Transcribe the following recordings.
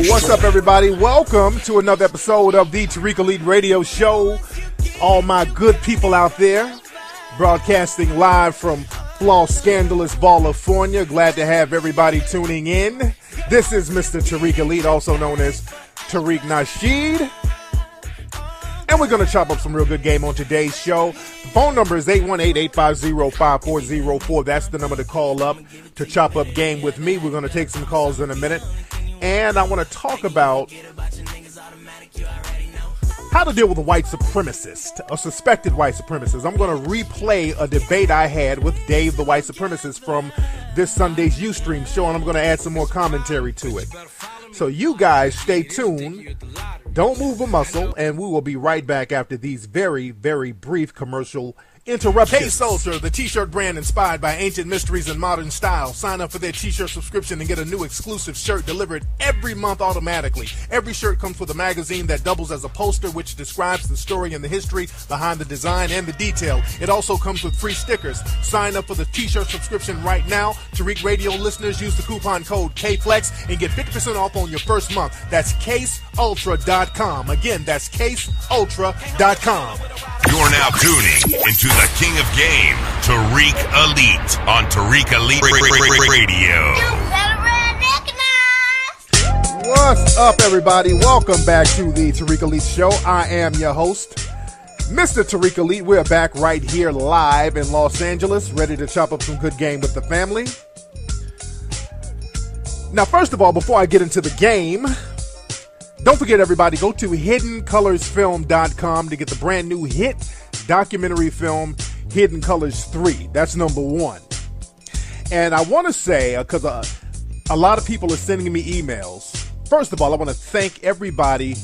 What's up, everybody? Welcome to another episode of the Tariq Elite Radio Show. All my good people out there, broadcasting live from Floss Scandalous, California. Glad to have everybody tuning in. This is Mr. Tariq Elite, also known as Tariq Nasheed. And we're going to chop up some real good game on today's show. The phone number is 818-850-5404. That's the number to call up to chop up game with me. We're going to take some calls in a minute. And I want to talk about how to deal with a white supremacist, a suspected white supremacist. I'm going to replay a debate I had with Dave, the white supremacist, from this Sunday's Ustream show, and I'm going to add some more commentary to it. So you guys stay tuned. Don't move a muscle, and we will be right back after these very, very brief commercial interruptions. Case Ultra, the t-shirt brand inspired by ancient mysteries and modern style. Sign up for their t-shirt subscription and get a new exclusive shirt delivered every month automatically. Every shirt comes with a magazine that doubles as a poster, which describes the story and the history behind the design and the detail. It also comes with free stickers. Sign up for the t-shirt subscription right now. Tariq Radio listeners use the coupon code KFLEX and get 50% off on your first month. That's CaseUltra.com. Again, that's CaseUltra.com. You're now tuning into the King of Game, Tariq Elite, on Tariq Elite Radio. What's up, everybody? Welcome back to the Tariq Elite Show. I am your host, Mr. Tariq Elite. We're back right here live in Los Angeles, ready to chop up some good game with the family. Now, first of all, before I get into the game, don't forget, everybody, go to hiddencolorsfilm.com to get the brand new hit documentary film, Hidden Colors 3. That's number one. And I want to say, because a lot of people are sending me emails. First of all, I want to thank everybody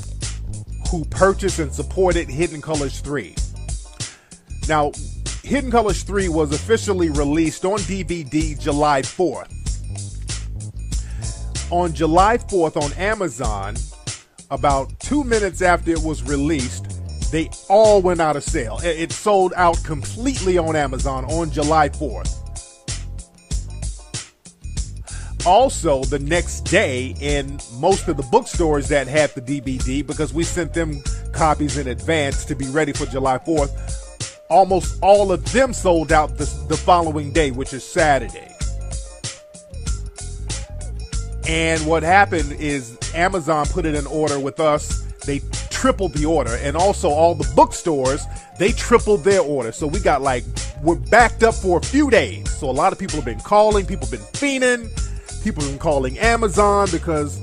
who purchased and supported Hidden Colors 3. Now, Hidden Colors 3 was officially released on DVD July 4th. On July 4th on Amazon, about 2 minutes after it was released, they all went out of sale. It sold out completely on Amazon on July 4th. Also, the next day, in most of the bookstores that had the DVD, because we sent them copies in advance to be ready for July 4th, almost all of them sold out the following day, which is Saturday. And what happened is Amazon put it in order with us. They tripled the order. And also all the bookstores, they tripled their order. So we're backed up for a few days. So a lot of people have been calling. People have been fiending. People have been calling Amazon because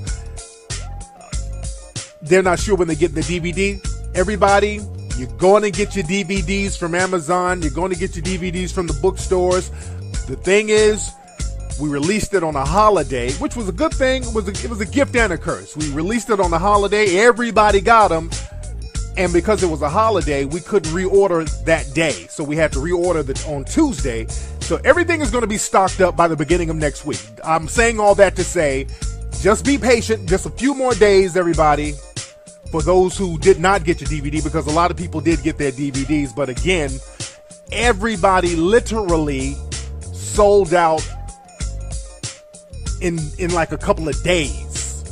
they're not sure when they get the DVD. Everybody, you're going to get your DVDs from Amazon. You're going to get your DVDs from the bookstores. The thing is, we released it on a holiday, which was a good thing. It was a gift and a curse. We released it on a holiday. Everybody got them. And because it was a holiday, we couldn't reorder that day. So we had to reorder on Tuesday. So everything is going to be stocked up by the beginning of next week. I'm saying all that to say, just be patient. Just a few more days, everybody, for those who did not get your DVD, because a lot of people did get their DVDs. But again, everybody literally sold out in like a couple of days.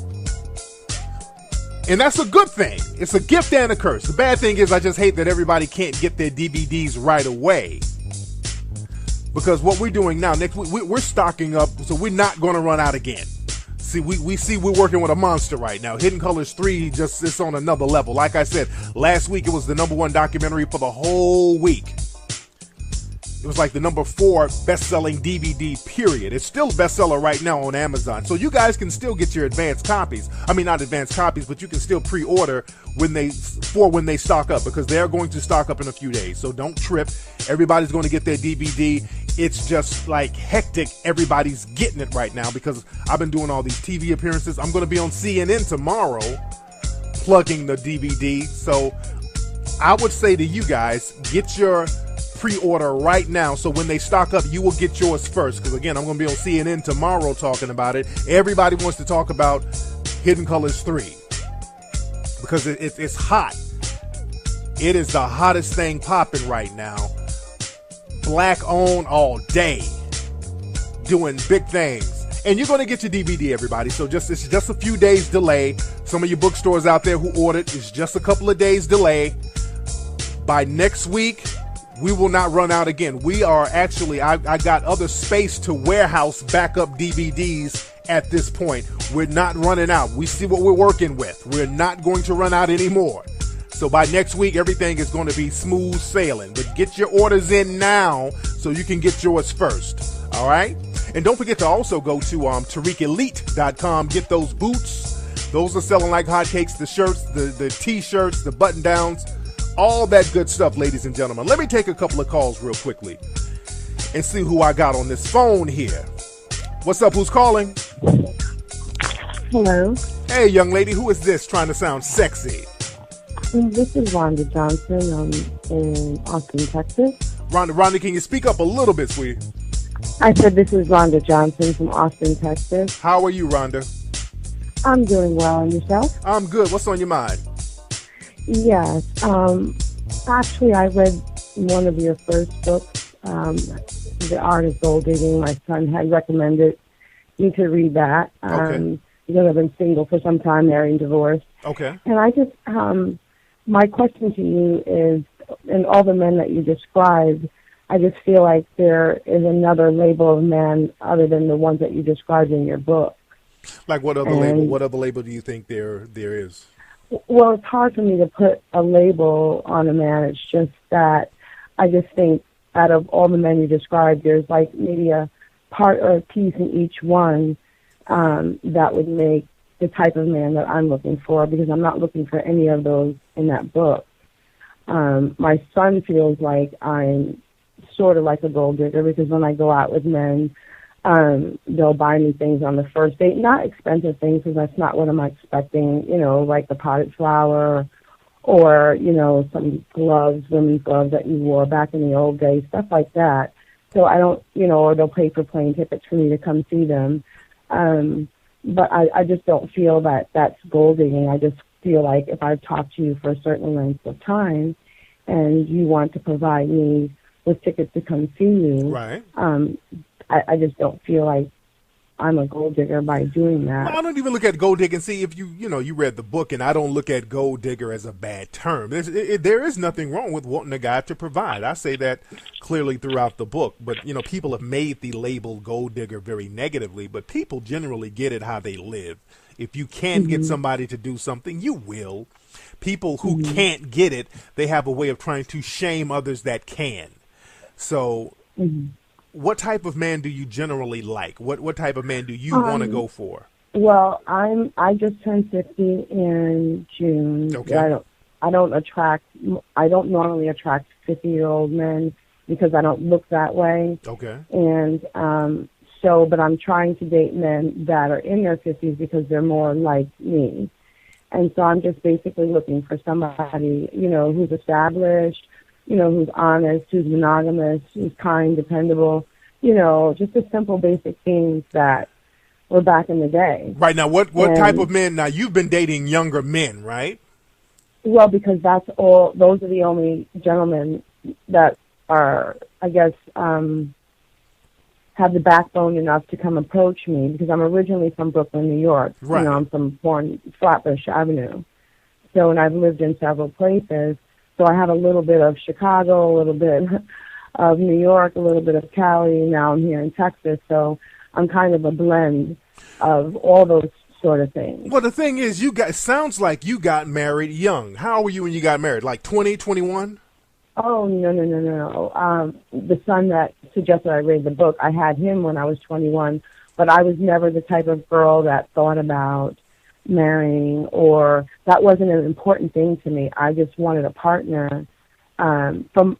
And that's a good thing. It's a gift and a curse. The bad thing is I just hate that everybody can't get their DVDs right away. Because what we're doing now, next week, we're stocking up, so we're not going to run out again. See, we see we're working with a monster right now. Hidden Colors 3 just is on another level. Like I said, last week it was the number one documentary for the whole week. It was like the number 4 best-selling DVD, period. It's still a bestseller right now on Amazon. So you guys can still get your advanced copies. I mean, not advanced copies, but you can still pre-order when they stock up, because they're going to stock up in a few days. So don't trip. Everybody's going to get their DVD. It's just like hectic. Everybody's getting it right now because I've been doing all these TV appearances. I'm going to be on CNN tomorrow plugging the DVD. So I would say to you guys, get your pre-order right now, so when they stock up, you will get yours first. Because again, I'm going to be on CNN tomorrow talking about it. Everybody wants to talk about Hidden Colors 3 because it's hot. It is the hottest thing popping right now. Black owned all day, doing big things. And you're going to get your DVD, everybody. So it's just a few days delay. Some of your bookstores out there who ordered, it's just a couple of days delay. By next week, we will not run out again. We are actually, I got other space to warehouse backup DVDs at this point. We're not running out. We see what we're working with. We're not going to run out anymore. So by next week, everything is going to be smooth sailing. But get your orders in now so you can get yours first. All right? And don't forget to also go to TariqElite.com. Get those boots. Those are selling like hotcakes. The shirts, the T-shirts, the button-downs, all that good stuff, ladies and gentlemen. Let me take a couple of calls real quickly and see who I got on this phone here. What's up? Who's calling? Hello. Hey, young lady. Who is this trying to sound sexy? This is Rhonda Johnson. I'm in Austin, Texas. Rhonda, can you speak up a little bit, sweetie? I said this is Rhonda Johnson from Austin, Texas. How are you, Rhonda? I'm doing well. And yourself? I'm good. What's on your mind? Yes. Actually, I read one of your first books, The Art of Gold Digging. My son had recommended me to read that. Okay. Because I've been single for some time, married and divorced. Okay. And I just, my question to you is, in all the men that you described, I just feel like there is another label of man other than the ones that you described in your book. Like what other label? What other label do you think there is? Well, it's hard for me to put a label on a man. It's just that I just think out of all the men you described, there's like maybe a part or a piece in each one that would make the type of man that I'm looking for, because I'm not looking for any of those in that book. My son feels like I'm sort of like a gold digger, because when I go out with men, they'll buy me things on the first date, not expensive things, because that's not what I'm expecting, like the potted flower or, some gloves, women's gloves that you wore back in the old days, stuff like that. So I don't, or they'll pay for plane tickets for me to come see them. But I just don't feel that that's gold digging. I just feel like if I've talked to you for a certain length of time and you want to provide me with tickets to come see you, right? I just don't feel like I'm a gold digger by doing that. Well, I don't even look at gold digger and see if you read the book, and I don't look at gold digger as a bad term. There is nothing wrong with wanting a guy to provide. I say that clearly throughout the book, but people have made the label gold digger very negatively, but people generally get it how they live. If you can't get somebody to do something, you will. People who can't get it, they have a way of trying to shame others that can. So what type of man do you generally like? What type of man do you want to go for? Well, I just turned 50 in June. Okay. I don't normally attract 50-year-old men because I don't look that way. Okay. And but I'm trying to date men that are in their 50s because they're more like me. And so I'm just basically looking for somebody, who's established, who's honest, who's monogamous, who's kind, dependable, just the simple basic things that were back in the day. Right. Now, what type of men? Now, you've been dating younger men, right? Well, because those are the only gentlemen that are, I guess, have the backbone enough to come approach me, because I'm originally from Brooklyn, New York. Right. I'm born Flatbush Avenue. So, and I've lived in several places. So I have a little bit of Chicago, a little bit of New York, a little bit of Cali. Now I'm here in Texas. So I'm kind of a blend of all those sort of things. Well, the thing is, sounds like you got married young. How were you when you got married? Like 20, 21? Oh, no. The son that suggested I read the book, I had him when I was 21, but I was never the type of girl that thought about marrying, or that wasn't an important thing to me. I just wanted a partner from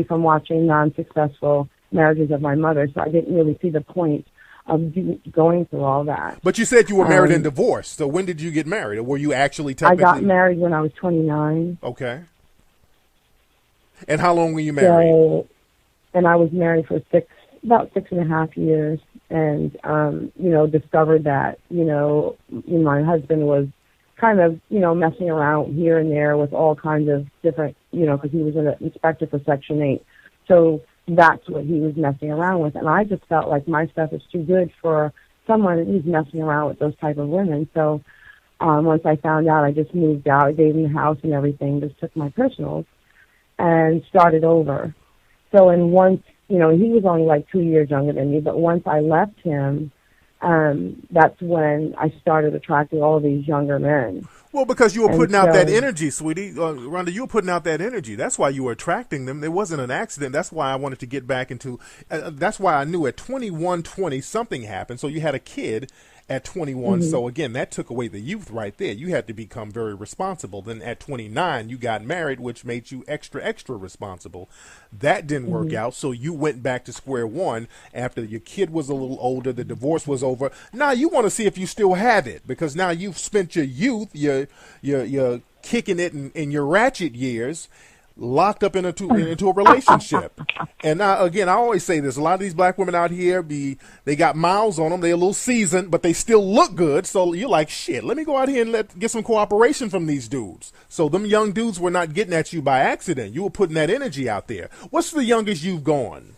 watching non-successful marriages of my mother, so I didn't really see the point of going through all that. But you said you were married and divorced, so when did you get married, or were you actually technically? I got married when I was 29. Okay. And how long were you married? And I was married for about 6.5 years, and discovered that my husband was kind of messing around here and there with all kinds of different because he was an inspector for Section 8, so that's what he was messing around with, and I just felt like my stuff is too good for someone who's messing around with those type of women. So once I found out, I just moved out. I gave him the house and everything, just took my personals and started over. So and once, he was only like 2 years younger than me, but once I left him, that's when I started attracting all these younger men. Well, because you were putting out that energy, sweetie. Rhonda, you were putting out that energy. That's why you were attracting them. It wasn't an accident. That's why I wanted to get back into, that's why I knew at 21, 20, something happened. So you had a kid at 21. So again, that took away the youth right there. You had to become very responsible. Then at 29, you got married, which made you extra, extra responsible. That didn't work out. So you went back to square one after your kid was a little older. The divorce was over. Now you want to see if you still have it, because now you've spent your youth, your kicking it in your ratchet years, locked up into a relationship. And now, again, I always say this, a lot of these black women out here, they got miles on them, they're a little seasoned, but they still look good. So you're like, shit, let me go out here and get some cooperation from these dudes. So them young dudes were not getting at you by accident. You were putting that energy out there. What's the youngest you've gone?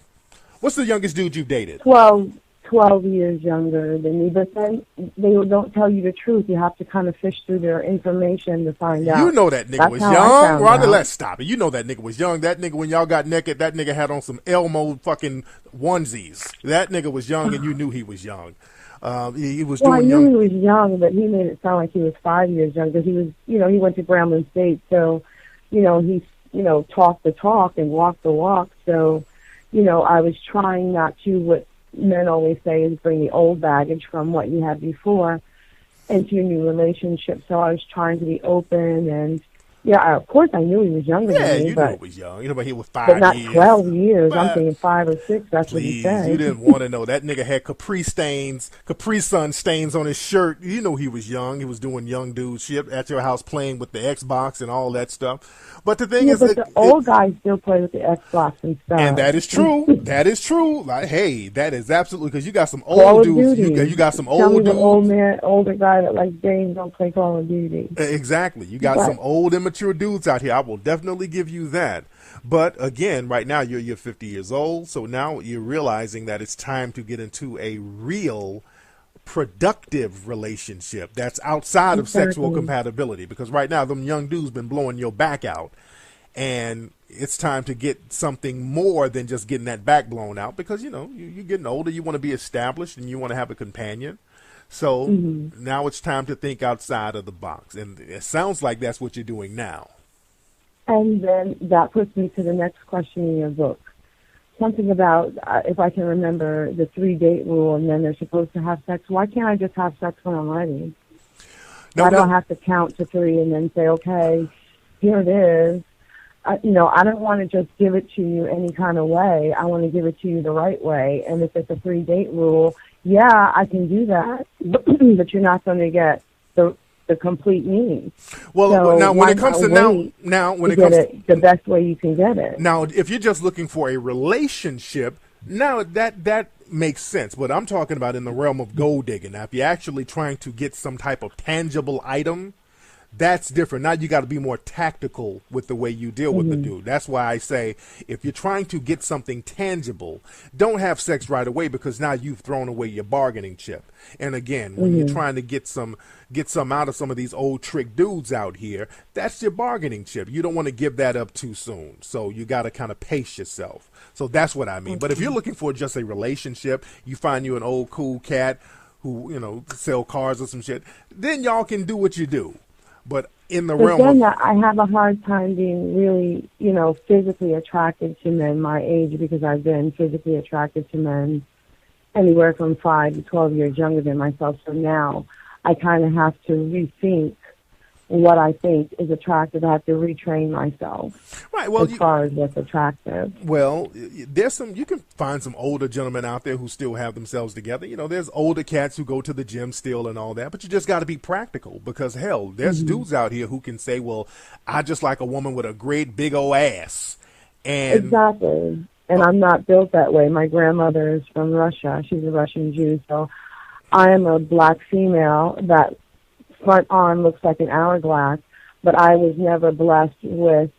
What's the youngest dude you've dated? 12 years younger than me, but then they don't tell you the truth. You have to kind of fish through their information to find out. You know that nigga was young. Rhonda, let's stop it. You know that nigga was young. That nigga, when y'all got naked, that nigga had on some Elmo fucking onesies. That nigga was young, and you knew he was young. He was doing young. I knew he was young, but he made it sound like he was 5 years young, because he was, he went to Grambling State, so, he, talked the talk and walked the walk. So, I was trying not to, what men always say is bring the old baggage from what you had before into your new relationship. So I was trying to be open, and of course I knew he was younger than me. Yeah, you knew he was young. But he was 5 years. But not 12 years. But, I'm thinking 5 or 6. That's what he said. You didn't want to know. That nigga had Capri Sun stains on his shirt. You know he was young. He was doing young dude shit at your house, playing with the Xbox and all that stuff. But the thing is, but the old guys still play with the Xbox and stuff. And that is true. That is true. Like, hey, that is absolutely, because you got some old dudes. You got some old dudes. Older guy that likes games don't play Call of Duty. Exactly. You got some old, immature dudes out here. I will definitely give you that. But again, right now you're 50 years old, so now you're realizing that it's time to get into a real productive relationship that's outside of sexual compatibility, because right now them young dudes been blowing your back out, and it's time to get something more than just getting that back blown out, because you're getting older, you want to be established, and you want to have a companion. So now it's time to think outside of the box, and it sounds like that's what you're doing now. And then that puts me to the next question in your book. Something about, if I can remember, the 3-date rule, and then they're supposed to have sex. Why can't I just have sex when I'm ready? Why do I have to count to 3 and then say, okay, here it is? I don't want to just give it to you any kind of way. I want to give it to you the right way. And if it's a 3-date rule, I can do that, but you're not going to get the complete me. Well, so now when it comes to the best way you can get it. Now, if you're just looking for a relationship, now that makes sense. But I'm talking about in the realm of gold digging. Now, if you're actually trying to get some type of tangible item, that's different. Now you got to be more tactical with the way you deal with the dude. That's why I say, if you're trying to get something tangible, don't have sex right away, because now you've thrown away your bargaining chip. And again, when you're trying to get some out of some of these old trick dudes out here, that's your bargaining chip. You don't want to give that up too soon. So you got to kind of pace yourself. So that's what I mean. But if you're looking for just a relationship, you find you an old cool cat who, sell cars or some shit, then y'all can do what you do. But in the realm of... I have a hard time being really, physically attracted to men my age, because I've been physically attracted to men anywhere from 5 to 12 years younger than myself. So now I kind of have to rethink what I think is attractive. I have to retrain myself. Right. Well, as far as what's attractive. Well, you can find some older gentlemen out there who still have themselves together. There's older cats who go to the gym still and all that, but you just got to be practical, because hell, there's dudes out here who can say, well, I just like a woman with a great big old ass. And exactly. And I'm not built that way. My grandmother is from Russia. She's a Russian Jew. So I am a black female that front arm looks like an hourglass, but I was never blessed with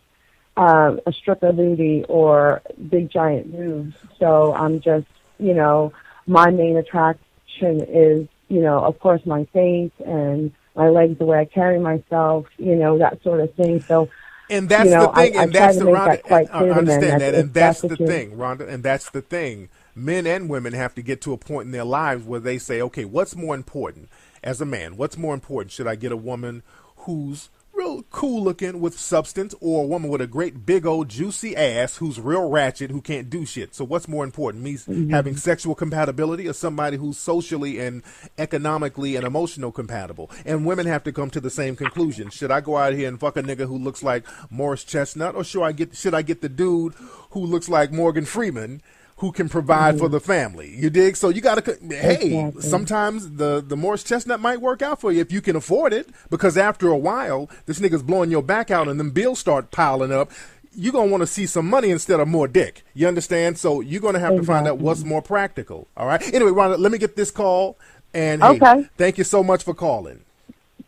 a stripper booty or big giant boobs. So I'm just, my main attraction attraction is, of course, my face and my legs, the way I carry myself, that sort of thing. So, and that's the thing, I and try that's to the make that quite I clear to men. understand that, and that's the you- thing, Rhonda, and that's the thing. Men and women have to get to a point in their lives where they say, okay, what's more important as a man? What's more important? Should I get a woman who's real cool looking with substance, or a woman with a great big old juicy ass who's real ratchet who can't do shit? So what's more important, me having sexual compatibility, or somebody who's socially and economically and emotional compatible? And women have to come to the same conclusion. Should I go out here and fuck a nigga who looks like Morris Chestnut, or should I get the dude who looks like Morgan Freeman, who can provide for the family? You dig? So you got to, hey, sometimes the Morris Chestnut might work out for you if you can afford it, because after a while, this nigga's blowing your back out and then bills start piling up. You're going to want to see some money instead of more dick. You understand? So you're going to have to find out what's more practical. All right? Anyway, Rhonda, let me get this call. And hey, thank you so much for calling.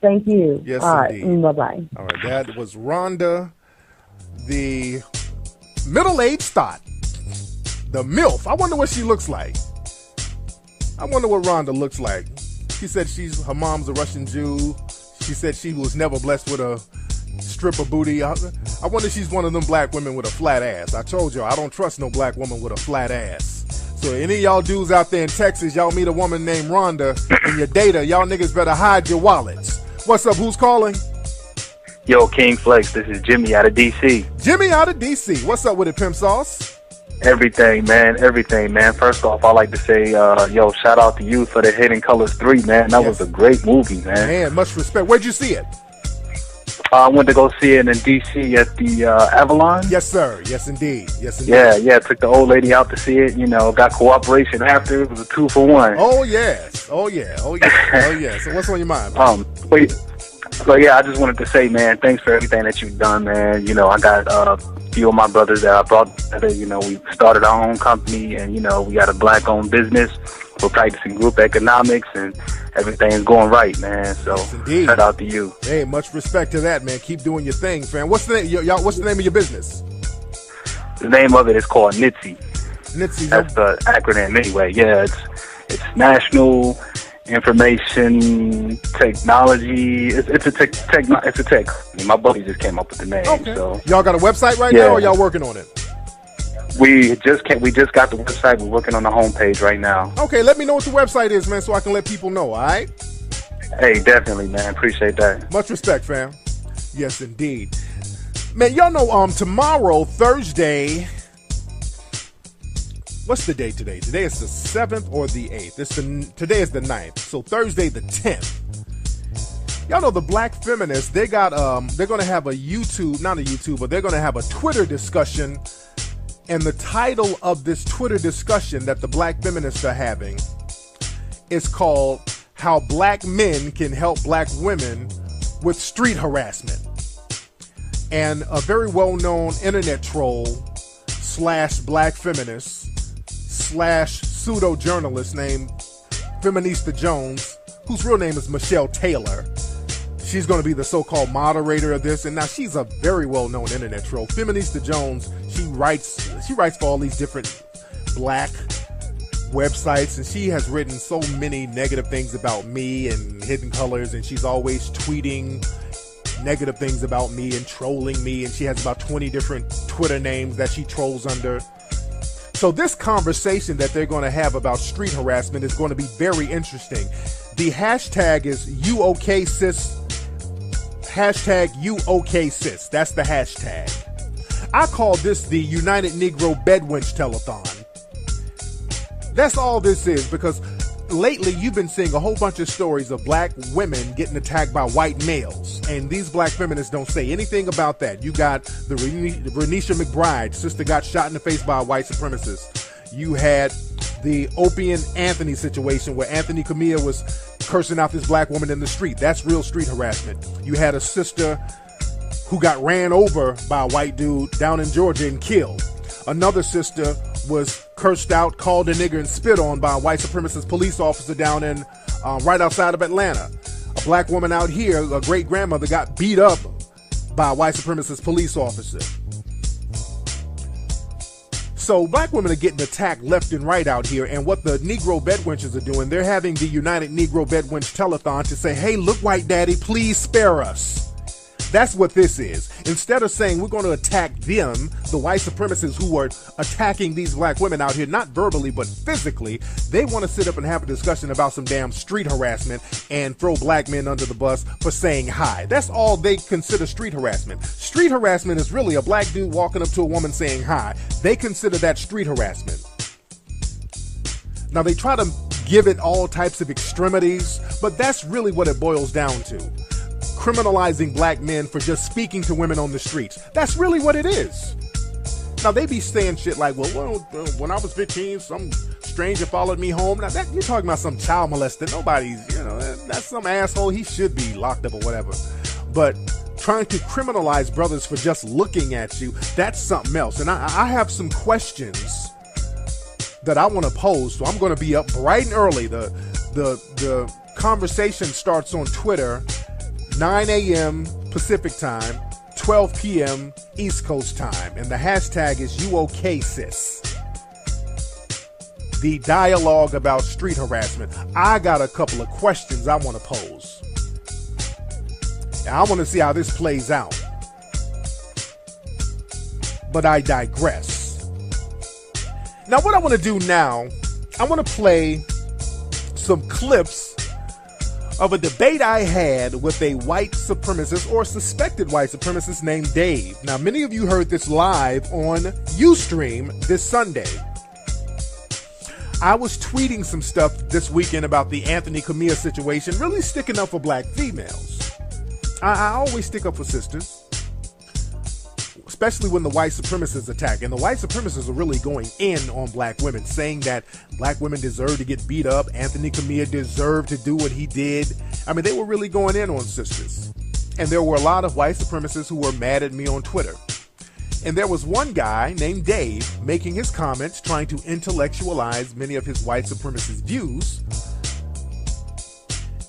Thank you. Yes, all indeed. Right. Bye-bye. All right, that was Rhonda, the middle-aged thought. The MILF. I wonder what she looks like. I wonder what Rhonda looks like. She said her mom's a Russian Jew. She said she was never blessed with a stripper booty. I wonder if she's one of them black women with a flat ass. I told you, I don't trust no black woman with a flat ass. So any of y'all dudes out there in Texas, y'all meet a woman named Rhonda and you date her, y'all niggas better hide your wallets. What's up? Who's calling? Yo, King Flex, this is Jimmy out of D.C. Jimmy out of D.C. What's up with it, Pimp Sauce? Everything, man. First off, I like to say, shout out to you for the Hidden Colors 3, man. That was a great movie, man. Man, much respect. Where'd you see it? I went to go see it in D.C. at the Avalon. Yes, sir. Yes, indeed. Yes, indeed. Yeah. Took the old lady out to see it. Got cooperation after. It was a 2-for-1. Oh, yes. Oh, yeah. Oh, yeah. So what's on your mind, man? So, yeah, I just wanted to say, man, thanks for everything that you've done, man. I got a few of my brothers that I brought together. We started our own company, and, we got a black-owned business. We're practicing group economics, and everything's going right, man. So, shout out to you. Hey, much respect to that, man. Keep doing your thing, fam. What's the name of your business? The name of it is called NITSE. NITSE. That's the acronym, anyway. Yeah, it's National Information Technology. It's a tech. My buddy just came up with the name. Okay. So y'all got a website right now, or y'all working on it? We just got the website. We're working on the homepage right now. Okay, let me know what the website is, man, so I can let people know. All right? Hey, definitely, man. Appreciate that. Much respect, fam. Yes, indeed. Man, y'all know tomorrow, Thursday. What's the date today? Today is the 7th or the 8th. Today is the 9th. So Thursday the 10th. Y'all know the black feminists, they're going to have they're going to have a Twitter discussion. And the title of this Twitter discussion that the black feminists are having is called How Black Men Can Help Black Women with Street Harassment. And a very well-known internet troll / black feminist / pseudo-journalist named Feminista Jones, whose real name is Michelle Taylor. She's going to be the so-called moderator of this, and now she's a very well-known internet troll. Feminista Jones, she writes for all these different black websites, and she has written so many negative things about me and Hidden Colors, and she's always tweeting negative things about me and trolling me, and she has about 20 different Twitter names that she trolls under. So this conversation that they're going to have about street harassment is going to be very interesting. The hashtag is #UOKSis. Hashtag #UOKSis. That's the hashtag. I call this the United Negro Bedwench Telethon. That's all this is, because lately you've been seeing a whole bunch of stories of black women getting attacked by white males, and these black feminists don't say anything about that. You got the Renisha McBride, sister got shot in the face by a white supremacist. You had the Opie and Anthony situation where Anthony Camilla was cursing out this black woman in the street. That's real street harassment. You had a sister who got ran over by a white dude down in Georgia and killed. Another sister was cursed out, called a nigger, and spit on by a white supremacist police officer down in right outside of Atlanta. A black woman out here, a great grandmother, got beat up by a white supremacist police officer. So black women are getting attacked left and right out here, and what the Negro bedwenches are doing, they're having the United Negro Bedwench Telethon to say, hey, look, white daddy, please spare us. That's what this is. Instead of saying we're going to attack them, the white supremacists who are attacking these black women out here, not verbally, but physically, they want to sit up and have a discussion about some damn street harassment and throw black men under the bus for saying hi. That's all they consider street harassment. Street harassment is really a black dude walking up to a woman saying hi. They consider that street harassment. Now, they try to give it all types of extremities, but that's really what it boils down to. Criminalizing black men for just speaking to women on the streets. That's really what it is. Now, they be saying shit like, well, when I was 15, some stranger followed me home. Now, that you're talking about some child molester. Nobody's, that's some asshole. He should be locked up or whatever. But trying to criminalize brothers for just looking at you, that's something else. And I have some questions that I want to pose. So I'm going to be up bright and early. The conversation starts on Twitter, 9 a.m. Pacific time, 12 p.m. East Coast time. And the hashtag is UOKSIS. The dialogue about street harassment. I got a couple of questions I want to pose. I want to see how this plays out. But I digress. Now, what I want to do now, I want to play some clips of a debate I had with a white supremacist or suspected white supremacist named Dave. Now, many of you heard this live on Ustream this Sunday. I was tweeting some stuff this weekend about the Anthony Camilla situation, really sticking up for black females. I always stick up for sisters, especially when the white supremacists attack. And the white supremacists are really going in on black women, saying that black women deserve to get beat up. Anthony Camilla deserved to do what he did. I mean, they were really going in on sisters. And there were a lot of white supremacists who were mad at me on Twitter. And there was one guy named Dave making his comments, trying to intellectualize many of his white supremacist views.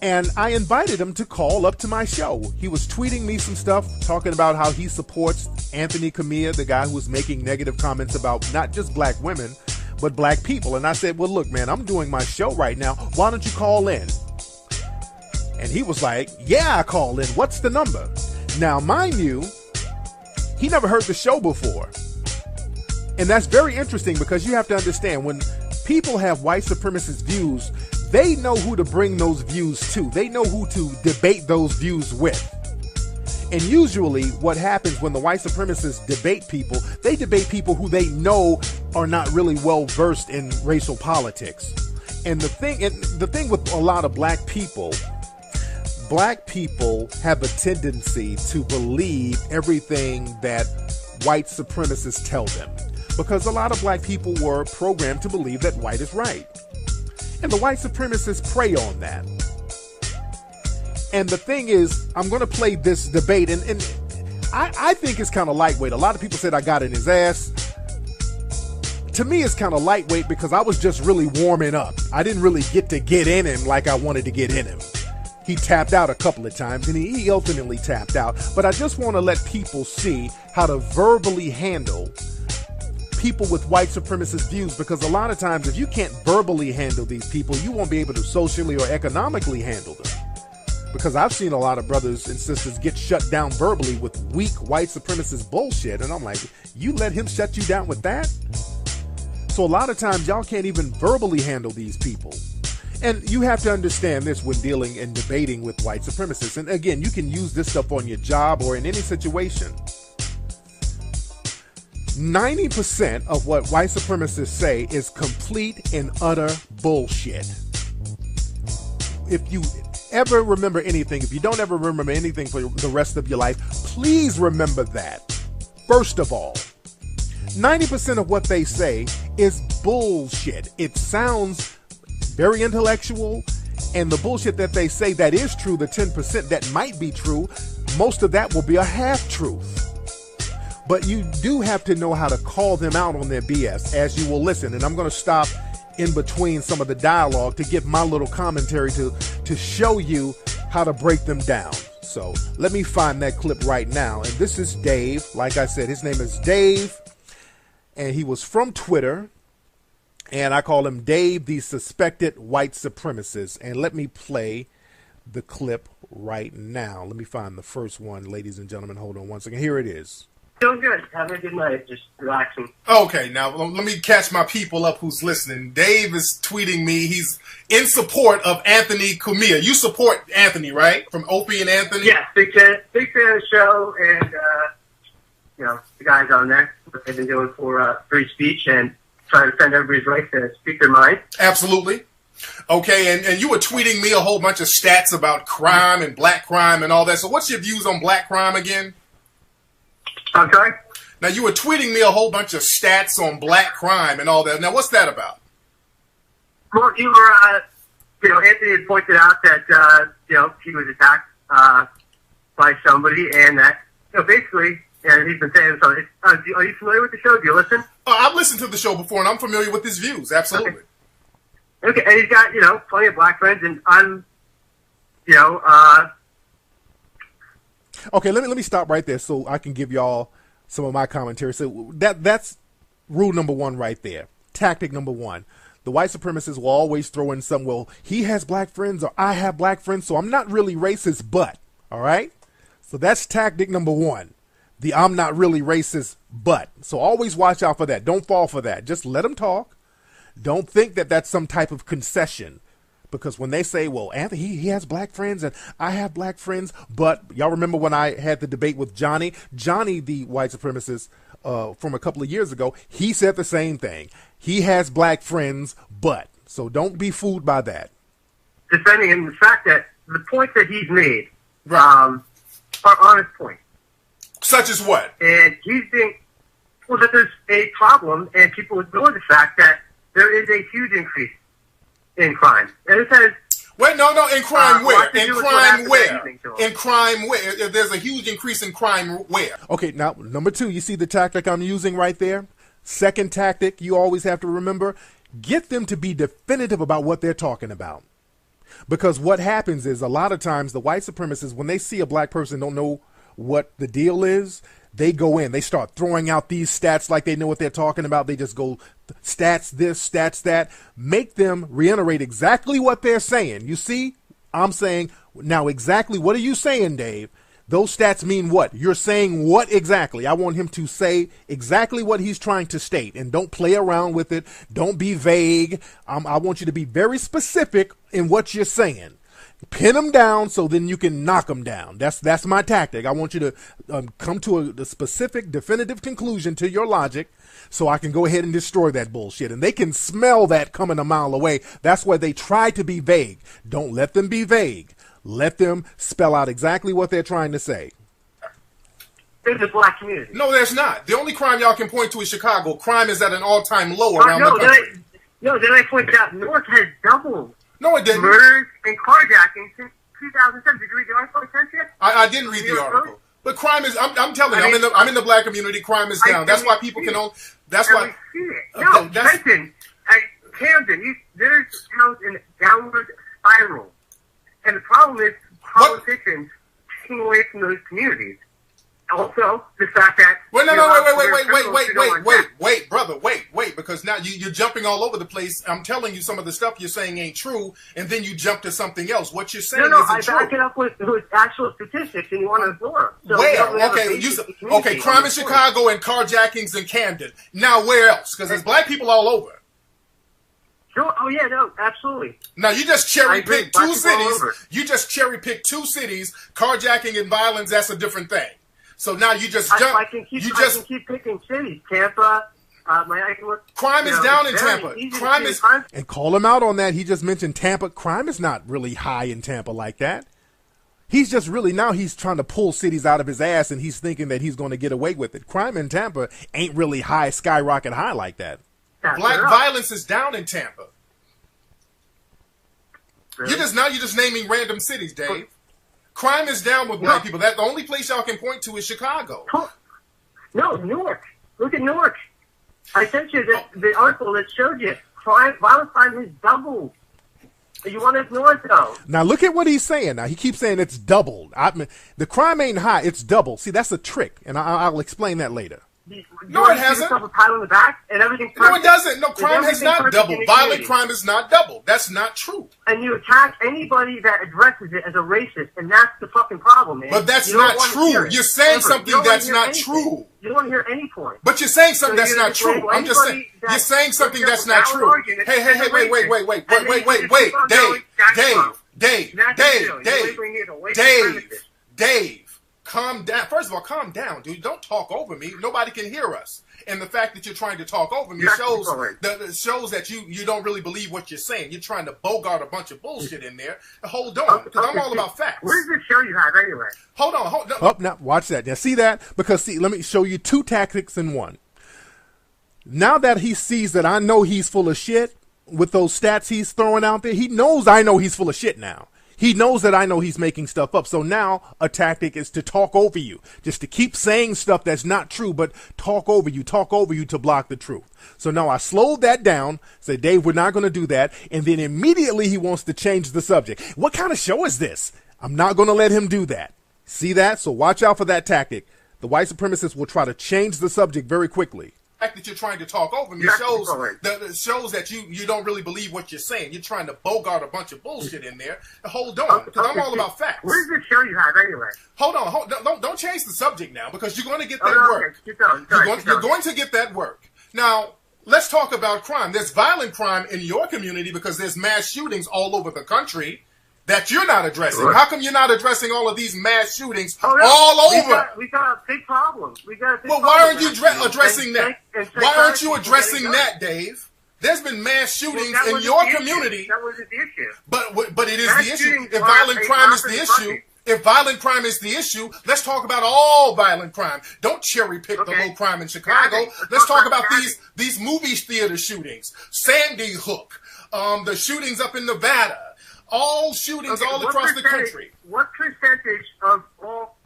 And I invited him to call up to my show. He was tweeting me some stuff, talking about how he supports Anthony Camilla, the guy who was making negative comments about not just black women, but black people. And I said, well, look, man, I'm doing my show right now. Why don't you call in? And he was like, yeah, I call in. What's the number? Now, mind you, he never heard the show before. And that's very interesting because you have to understand, when people have white supremacist views, they know who to bring those views to. They know who to debate those views with. And usually what happens when the white supremacists debate people, they debate people who they know are not really well versed in racial politics. And the thing with a lot of black people have a tendency to believe everything that white supremacists tell them. Because a lot of black people were programmed to believe that white is right. And the white supremacists prey on that. And the thing is, I'm going to play this debate, and I think it's kind of lightweight. A lot of people said I got in his ass. To me, it's kind of lightweight because I was just really warming up. I didn't really get in him like I wanted to get in him. He tapped out a couple of times, and he ultimately tapped out. But I just want to let people see how to verbally handle people with white supremacist views, because a lot of times if you can't verbally handle these people, you won't be able to socially or economically handle them. Because I've seen a lot of brothers and sisters get shut down verbally with weak white supremacist bullshit, and I'm like, you let him shut you down with that? So a lot of times y'all can't even verbally handle these people. And you have to understand this when dealing and debating with white supremacists. And again, you can use this stuff on your job or in any situation. 90% of what white supremacists say is complete and utter bullshit. If you ever remember anything, if you don't ever remember anything for the rest of your life, please remember that. First of all, 90% of what they say is bullshit. It sounds very intellectual, and the bullshit that they say that is true, the 10% that might be true, most of that will be a half-truth. But you do have to know how to call them out on their BS, as you will listen. And I'm going to stop in between some of the dialogue to give my little commentary to show you how to break them down. So let me find that clip right now. And this is Dave. Like I said, his name is Dave. and he was from Twitter, and I call him Dave, the suspected white supremacist. And let me play the clip right now. Let me find the first one, ladies and gentlemen. Hold on one second. Here it is. Doing good. Having a good night. Just relaxing. Okay, now let me catch my people up who's listening. Dave is tweeting me. He's in support of Anthony Cumia. You support Anthony, right? From Opie and Anthony? Yeah, big fan of the show, and, the guys on there, what they've been doing for free speech and trying to defend everybody's right to speak their mind. Absolutely. Okay, and you were tweeting me a whole bunch of stats about crime and black crime and all that. So what's your views on black crime again? I'm sorry? Now, you were tweeting me a whole bunch of stats on black crime and all that. Now, what's that about? Well, you were, Anthony had pointed out that, he was attacked by somebody, and that, basically, and he's been saying something. Are you familiar with the show? Do you listen? I've listened to the show before, and I'm familiar with his views. Absolutely. Okay, and he's got, plenty of black friends, and I'm, Okay, let me stop right there so I can give y'all some of my commentary. So that's rule number one right there. Tactic number one. The white supremacists will always throw in some, well, he has black friends or I have black friends, so I'm not really racist, but, all right? So that's tactic number one. The I'm not really racist, but. So always watch out for that. Don't fall for that. Just let them talk. Don't think that that's some type of concession. Because when they say, well, Anthony, he has black friends and I have black friends, but y'all remember when I had the debate with Johnny, the white supremacist from a couple of years ago, he said the same thing. He has black friends, but. So don't be fooled by that. Defending him, the fact that the points that he's made are honest points. Such as what? And he's being, that there's a problem and people ignore the fact that there is a huge increase in crime. And it says... Wait, no, in crime where? In crime where? In crime where? There's a huge increase in crime where? Okay, now, number two, you see the tactic I'm using right there? Second tactic you always have to remember, get them to be definitive about what they're talking about. Because what happens is a lot of times the white supremacists, when they see a black person don't know what the deal is, they go in, they start throwing out these stats like they know what they're talking about. They just go stats this, stats that, make them reiterate exactly what they're saying. You see, I'm saying now exactly what are you saying, Dave? Those stats mean what? You're saying what exactly? I want him to say exactly what he's trying to state and don't play around with it. Don't be vague. I want you to be very specific in what you're saying. Pin them down so then you can knock them down. That's my tactic. I want you to come to a specific, definitive conclusion to your logic so I can go ahead and destroy that bullshit. And they can smell that coming a mile away. That's why they try to be vague. Don't let them be vague. Let them spell out exactly what they're trying to say. There's a black community. No, there's not. The only crime y'all can point to is Chicago. Crime is at an all-time low around the country. Then I pointed out North has doubled. No, it didn't. Murders and carjacking since 2007. Did you read the article I sent you? I didn't read the article. But crime is, I'm telling you, I'm in the black community, crime is down. That's why people can own, that's why. See it. No, Trenton, Camden, there's towns in downward spiral. And the problem is politicians taking away from those communities. Also, the fact that... Wait, brother, wait, because now you're jumping all over the place. I'm telling you some of the stuff you're saying ain't true, and then you jump to something else. What you're saying isn't true. I back it up with actual statistics, and you want to ignore them. So where? Okay, crime in Chicago and carjackings in Camden. Now where else? Because there's black people all over. Sure. Oh, yeah, no, absolutely. Now, you just cherry-pick two cities. You just cherry-pick two cities. Carjacking and violence, that's a different thing. So now you just jump. I can keep picking cities. Tampa. Crime is down in Tampa. Crime is, and call him out on that. He just mentioned Tampa. Crime is not really high in Tampa like that. He's just really now he's trying to pull cities out of his ass, and he's thinking that he's going to get away with it. Crime in Tampa ain't really high, skyrocket high like that. Black violence is down in Tampa. Really? You're just naming random cities, Dave. Crime is down with black people. That the only place y'all can point to is Chicago. No, Newark. Look at Newark. I sent you the article that showed you violent crime has doubled. You want to ignore it, though. Now, look at what he's saying. Now, he keeps saying it's doubled. I mean, the crime ain't high. It's doubled. See, that's a trick, and I'll explain that later. No, it hasn't. A pat on the back and everything's perfect. No, it doesn't. No, crime has not doubled. Violent crime is not doubled. That's not true. And you attack anybody that addresses it as a racist, and that's the fucking problem, man. But that's not true. You're saying something that's not true. You don't want to hear any point. But you're saying something that's not true. I'm just saying. You're saying something that's not true. Hey, wait. Dave. Calm down. First of all, calm down, dude. Don't talk over me. Nobody can hear us. And the fact that you're trying to talk over me shows that you don't really believe what you're saying. You're trying to bogart a bunch of bullshit in there. Hold on, because I'm all about facts. What is this show you have anyway? Hold on. Oh, now watch that. Now see that? Because let me show you two tactics in one. Now that he sees that I know he's full of shit with those stats he's throwing out there, he knows I know he's full of shit now. He knows that I know he's making stuff up. So now a tactic is to talk over you, just to keep saying stuff that's not true, but talk over you to block the truth. So now I slowed that down, say, Dave, we're not going to do that. And then immediately he wants to change the subject. What kind of show is this? I'm not going to let him do that. See that? So watch out for that tactic. The white supremacists will try to change the subject very quickly. The fact that you're trying to talk over me shows that you don't really believe what you're saying. You're trying to bogart a bunch of bullshit in there. Hold on, because I'm all about facts. What is this show you have anyway? Hold on, don't change the subject now, because you're going to get that work. You're going to get that work. Now, let's talk about crime. There's violent crime in your community because there's mass shootings all over the country that you're not addressing. Right. How come you're not addressing all of these mass shootings all over? We got a big problem. Well, why aren't you addressing that? Why aren't you addressing that, Dave? There's been mass shootings in your community. That wasn't the issue. But it is the issue. If violent crime is the issue, if violent crime is the issue, let's talk about all violent crime. Don't cherry pick the low crime in Chicago. Let's talk about these movie theater shootings, Sandy Hook, the shootings up in Nevada. All shootings all across the country. What percentage of all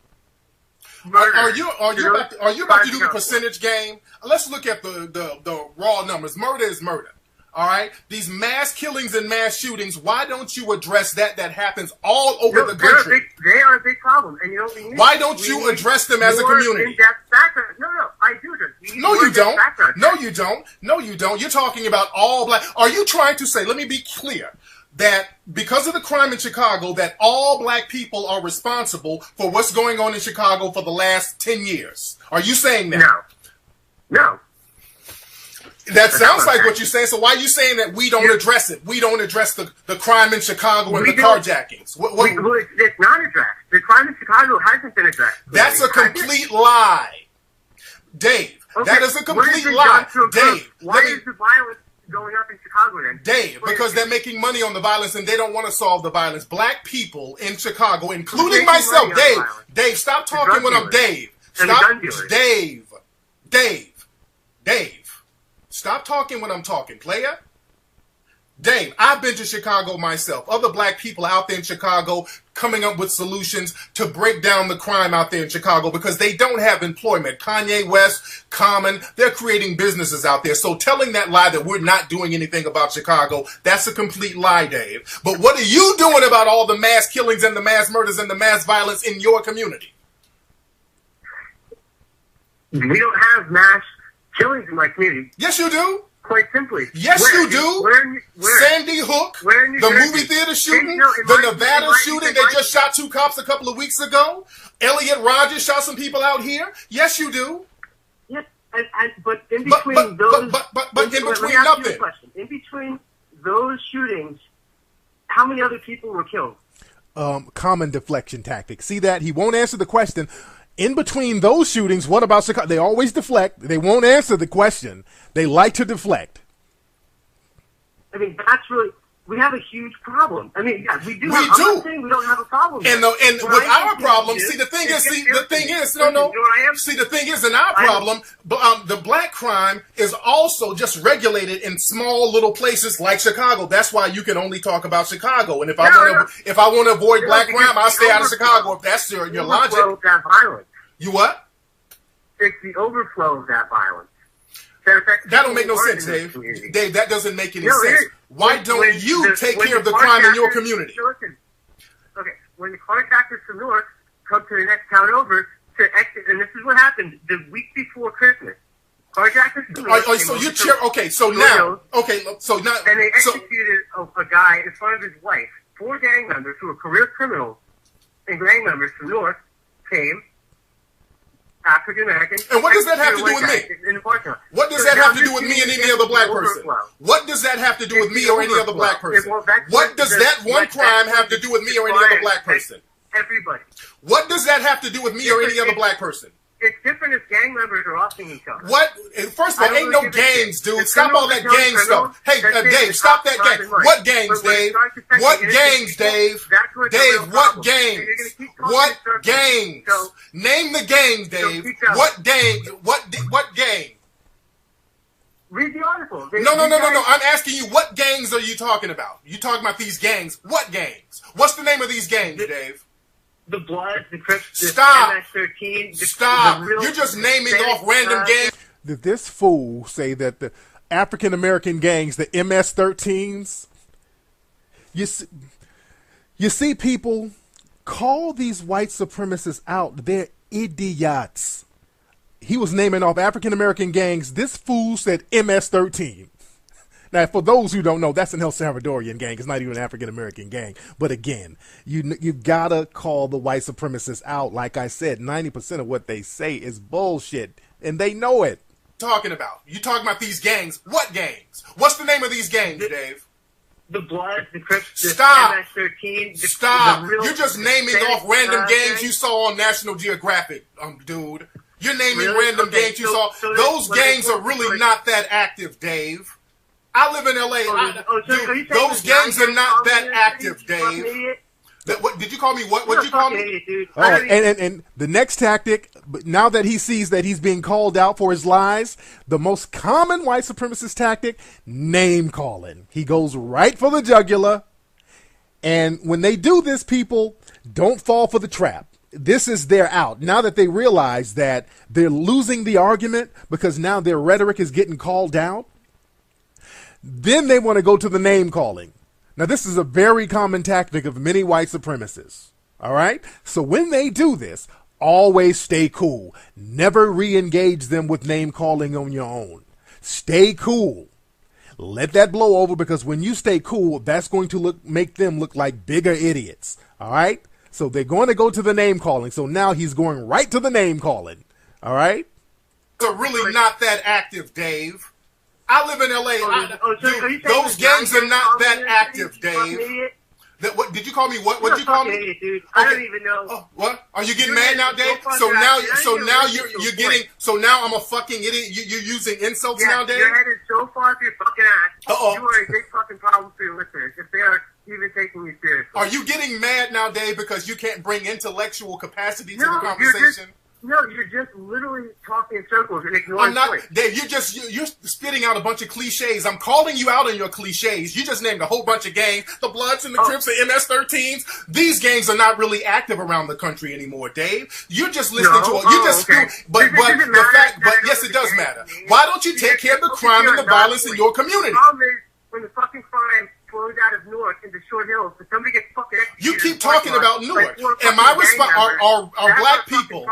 Are you about to do the percentage game? Let's look at the raw numbers. Murder is murder. All right? These mass killings and mass shootings, why don't you address that happens all over the country? They are a big problem. And you know, why don't you address them as a community? No, I do. No, you don't. No, you don't. No, you don't. You're talking about all black. Are you trying to say, let me be clear, that because of the crime in Chicago, that all black people are responsible for what's going on in Chicago for the last 10 years? Are you saying that? No. That sounds like what you're saying. So why are you saying that we don't address it? We don't address the crime in Chicago and the carjackings. It's not addressed. The crime in Chicago hasn't been addressed. That's a complete lie. Dave, that is a complete lie. Dave, why is the violence going up in Chicago then? Dave, because they're making money on the violence and they don't want to solve the violence. Black people in Chicago, including myself, Dave, stop talking when I'm Dave. Stop, Dave. Stop talking when I'm talking, player. Dave, I've been to Chicago myself. Other black people out there in Chicago coming up with solutions to break down the crime out there in Chicago because they don't have employment. Kanye West, Common, they're creating businesses out there. So telling that lie that we're not doing anything about Chicago, that's a complete lie, Dave. But what are you doing about all the mass killings and the mass murders and the mass violence in your community? We don't have mass killings in my community. Yes, you do. Quite simply. Yes, you do. Where? Sandy Hook, the movie theater shooting, the Nevada shooting, they just shot 2 cops a couple of weeks ago. Elliot Rodgers shot some people out here. Yes, you do. Yes, but in between those... But in between nothing. In between those shootings, how many other people were killed? Common deflection tactic. See that? He won't answer the question. In between those shootings, what about Chicago? They always deflect. They won't answer the question. They like to deflect. I mean, that's really... We have a huge problem. I mean, yeah, we do. I'm not saying we don't have a problem. And with our problem, the thing is, in our problem, the black crime is also just regulated in small little places like Chicago. That's why you can only talk about Chicago. And if I want to avoid black crime, I'll stay out of Chicago. If that's your logic. That violence. You what? It's the overflow of that violence. That don't make no sense, Dave. Dave, that doesn't make any sense. Why don't you take care of the crime in your community? Listen, okay, when the carjackers from Newark come to the next town over, to exit, and this is what happened the week before Christmas. Carjackers. So now, and they executed a guy in front of his wife. 4 gang members who were career criminals and gang members from North came, African American. And what does that have to do with me? In the parking lot. What does that have to do with me and any other black person? What does that have to do with me or any other black person? What does that one crime have to do with me or any other black person? Everybody. What does that have to do with me or any other black person? It's different if gang members are offing each other. What? First of all, ain't no gangs, dude. Stop all that gang stuff. Hey, Dave, stop that gang. What gangs, Dave? What gangs, Dave? Dave, what gangs? What gangs? Name the gangs, Dave. What gang? What gang? Read the article. No. I'm asking you, what gangs are you talking about? You talking about these gangs? What gangs? What's the name of these gangs, Dave? The Bloods, the Crips, the Stop. MS-13. Stop. You're just naming off random gangs. Did this fool say that the African American gangs, the MS-13s, you see people call these white supremacists out. They're idiots. He was naming off African American gangs. This fool said MS-13. Now, for those who don't know, that's an El Salvadorian gang. It's not even an African-American gang. But again, you've got to call the white supremacists out. Like I said, 90% of what they say is bullshit, and they know it. Talking about? You talking about these gangs? What gangs? What's the name of these gangs, Dave? The Bloods, the Crips, the MS-13. Stop. You're just naming off random gangs you saw on National Geographic, dude. You're naming random gangs you saw. Those gangs are really not that active, Dave. I live in LA. Those gangs are not that active, Dave. What did you call me? What did you call me? All right, and the next tactic, now that he sees that he's being called out for his lies, the most common white supremacist tactic, name calling. He goes right for the jugular, and when they do this, people don't fall for the trap. This is their out. Now that they realize that they're losing the argument because now their rhetoric is getting called out, then they want to go to the name calling. Now, this is a very common tactic of many white supremacists. All right? So when they do this, always stay cool. Never re-engage them with name calling on your own. Stay cool. Let that blow over, because when you stay cool, that's going to make them look like bigger idiots. All right? So they're going to go to the name calling. So now he's going right to the name calling. All right? They're really not that active, Dave. I live in LA. Those gangs are not that active, Dave. What did you call me? What did you call me? Idiot, dude. I don't even know. Oh, what? Are you getting mad now, Dave? So now you're getting. So now I'm a fucking idiot. You're using insults now, Dave. Your head is so far up your fucking ass. You are a big fucking problem for your listeners if they are even taking you seriously. Are you getting mad now, Dave, because you can't bring intellectual capacity to the conversation? No, you're just literally talking in circles and ignoring I'm not, points. Dave, you're spitting out a bunch of cliches. I'm calling you out on your cliches. You just named a whole bunch of gangs. The Bloods and the Crips, the MS-13s. These gangs are not really active around the country anymore, Dave. You're just listening to it. But yes, it does matter. Why don't you take care of the crime and the violence in your community? The problem is when the fucking crime flows out of Newark into Short Hills, but somebody gets fucking executed. You keep talking about Newark. Am I responsible? Are black people?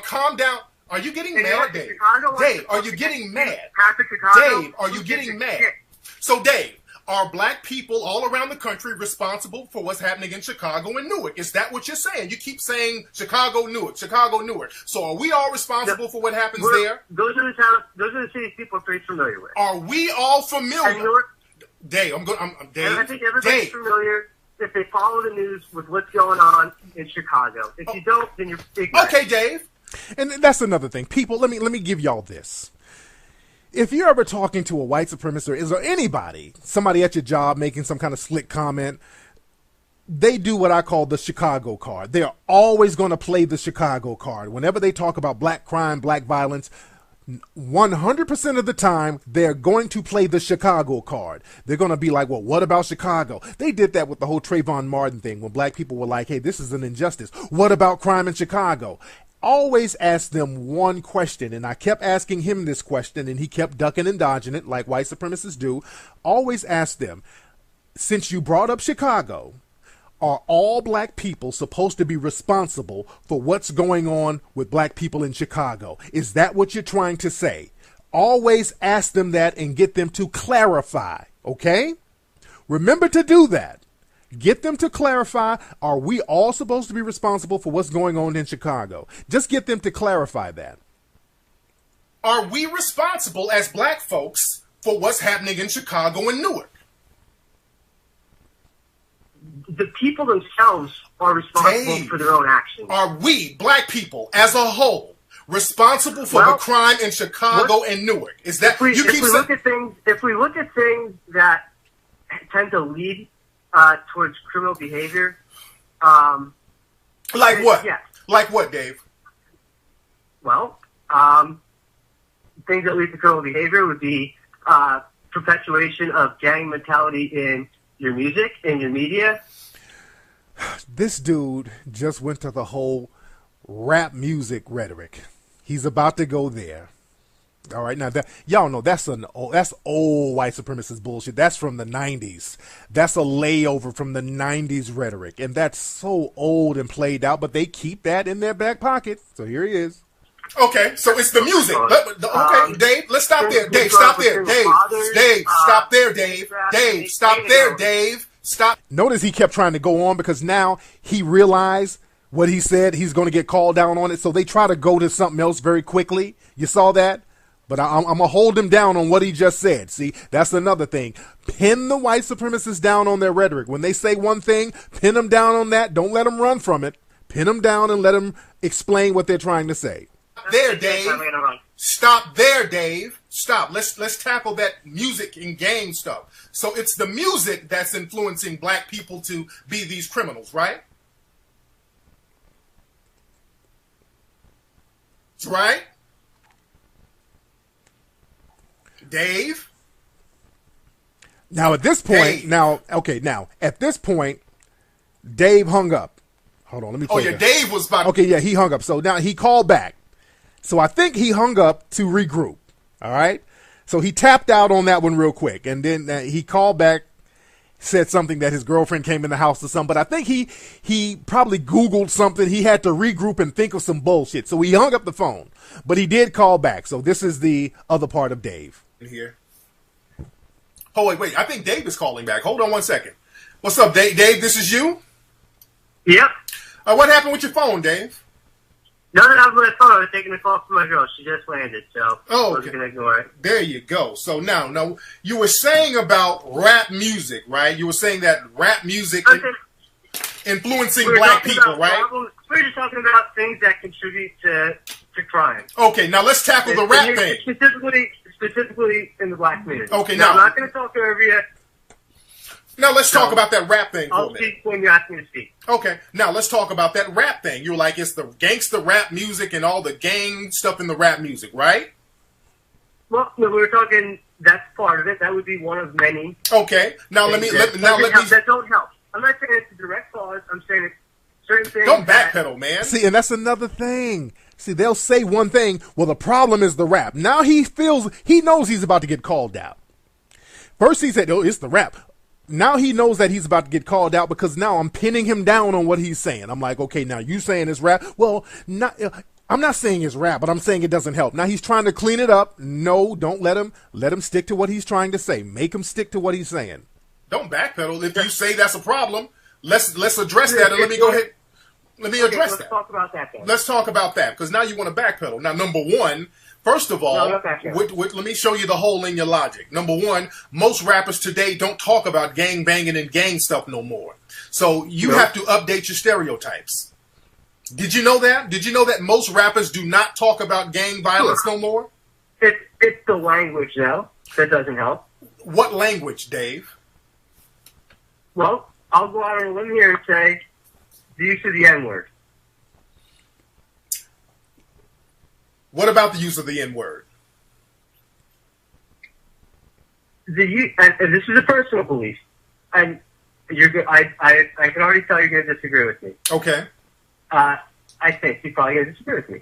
Calm down. Are you getting mad, Dave? Dave, are you getting mad? Dave, are you getting mad? So, Dave, are black people all around the country responsible for what's happening in Chicago and Newark? Is that what you're saying? You keep saying Chicago, Newark, Chicago, Newark. So are we all responsible for what happens there? Those are the towns. Those are the cities people are pretty familiar with. Are we all familiar? Dave, Dave. I think everybody's familiar if they follow the news with what's going on in Chicago. If you don't, then you're ignorant. Okay, Dave. And that's another thing. People, let me give y'all this. If you're ever talking to a white supremacist, or is there anybody, somebody at your job making some kind of slick comment, they do what I call the Chicago card. They're always going to play the Chicago card. Whenever they talk about black crime, black violence, 100% of the time, they're going to play the Chicago card. They're going to be like, well, what about Chicago? They did that with the whole Trayvon Martin thing when black people were like, hey, this is an injustice. What about crime in Chicago? Always ask them one question, and I kept asking him this question, and he kept ducking and dodging it like white supremacists do. Always ask them, since you brought up Chicago, Are all black people supposed to be responsible for what's going on with black people in Chicago? Is that what you're trying to say? Always ask them that and get them to clarify, okay? Remember to do that. Get them to clarify, are we all supposed to be responsible for what's going on in Chicago? Just get them to clarify that. Are we responsible as black folks for what's happening in Chicago and Newark? The people themselves are responsible for their own actions. Are we, black people, as a whole, responsible for the crime in Chicago and Newark? Is that if we look at things that tend to lead towards criminal behavior, like what? Yes. Like what, Dave? Well, things that lead to criminal behavior would be perpetuation of gang mentality in your music, in your media. This dude just went to the whole rap music rhetoric. He's about to go there. All right, now that y'all know that's old white supremacist bullshit. That's from the 90s. That's a layover from the 90s rhetoric, and that's so old and played out. But they keep that in their back pocket. So here he is. Okay, so it's the music. Okay, Dave, let's stop there. Dave, stop there. Dave, stop there. Dave, stop there. Dave, stop. Notice he kept trying to go on because now he realized what he said. He's going to get called down on it. So they try to go to something else very quickly. You saw that? But I'm going to hold him down on what he just said. See, that's another thing. Pin the white supremacists down on their rhetoric. When they say one thing, pin them down on that. Don't let them run from it. Pin them down and let them explain what they're trying to say. There, Dave. Stop there, Dave. Stop. Let's tackle that music and gang stuff. So it's the music that's influencing black people to be these criminals, right? Right? Dave? Now at this point, at this point, Dave hung up. Hold on, let me play yeah, Dave was about Okay, yeah, he hung up. So now he called back. So I think he hung up to regroup. All right? So he tapped out on that one real quick. And then he called back, said something that his girlfriend came in the house or something. But I think he probably Googled something. He had to regroup and think of some bullshit. So he hung up the phone. But he did call back. So this is the other part of Dave. Here. Oh, wait. I think Dave is calling back. Hold on one second. What's up, Dave? Dave, this is you? Yep. What happened with your phone, Dave? Nothing happened with my phone. I was taking a call from my girl. She just landed, so I was going to ignore it. There you go. So now, you were saying about rap music, right? You were saying that rap music influencing black people, right? We were just talking about things that contribute to crime. Okay, now let's tackle the rap thing. Specifically in the black community. Okay, now I'm not going to talk over you. Now let's talk about that rap thing for a minute. I'll speak when you ask me to speak. Okay, now let's talk about that rap thing. You're like, it's the gangster rap music and all the gang stuff in the rap music, right? Well, no, we were talking, that's part of it. That would be one of many. Okay, now let me. That don't help. I'm not saying it's a direct cause. I'm saying it's certain things. Don't backpedal, man. See, and that's another thing. See, they'll say one thing. Well, the problem is the rap. Now he knows he's about to get called out. First he said, oh, it's the rap. Now he knows that he's about to get called out because now I'm pinning him down on what he's saying. I'm like, okay, now you saying it's rap. Well, I'm not saying it's rap, but I'm saying it doesn't help. Now he's trying to clean it up. No, don't let him stick to what he's trying to say. Make him stick to what he's saying. Don't backpedal. If you say that's a problem, let's address that and let me go ahead. Let me address that. Let's talk about that then. Let's talk about that because now you want to backpedal. Now, number one, first of all, let me show you the hole in your logic. Number one, most rappers today don't talk about gang banging and gang stuff no more. So you have to update your stereotypes. Did you know that? Did you know that most rappers do not talk about gang violence no more? It's the language, though, that doesn't help. What language, Dave? Well, I'll go out on a limb here and say the use of the N-word. What about the use of the N-word? And this is a personal belief, and I can already tell you're going to disagree with me. Okay. I think you're probably going to disagree with me.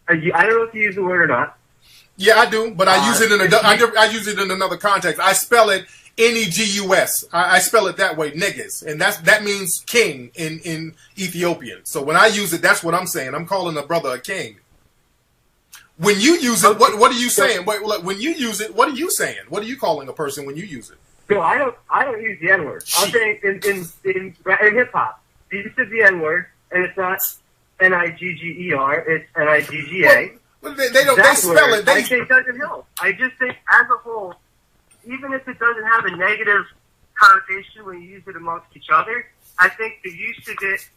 I don't know if you use the word or not. Yeah, I do, but I use it in another context. I spell it Negus. I spell it that way, niggas, and that means king in Ethiopian. So when I use it, that's what I'm saying. I'm calling a brother a king. When you use it, what are you saying? Wait, look, when you use it, what are you saying? What are you calling a person when you use it? No, I don't use the N word. I'm saying in hip hop, you use the N word, and it's not Nigger, it's Nigga. Well, they don't. They spell it. I think doesn't help. I just think, as a whole, even if it doesn't have a negative connotation when you use it amongst each other, I think the use of it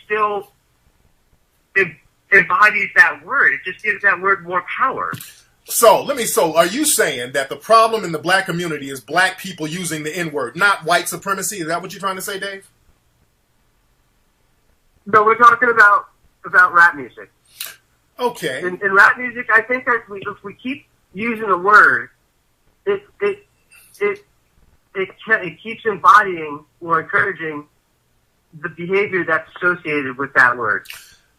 still embodies that word. It just gives that word more power. So are you saying that the problem in the black community is black people using the N-word, not white supremacy? Is that what you're trying to say, Dave? No, we're talking about rap music. Okay. In rap music, I think that if we keep using a word, it keeps embodying or encouraging the behavior that's associated with that word.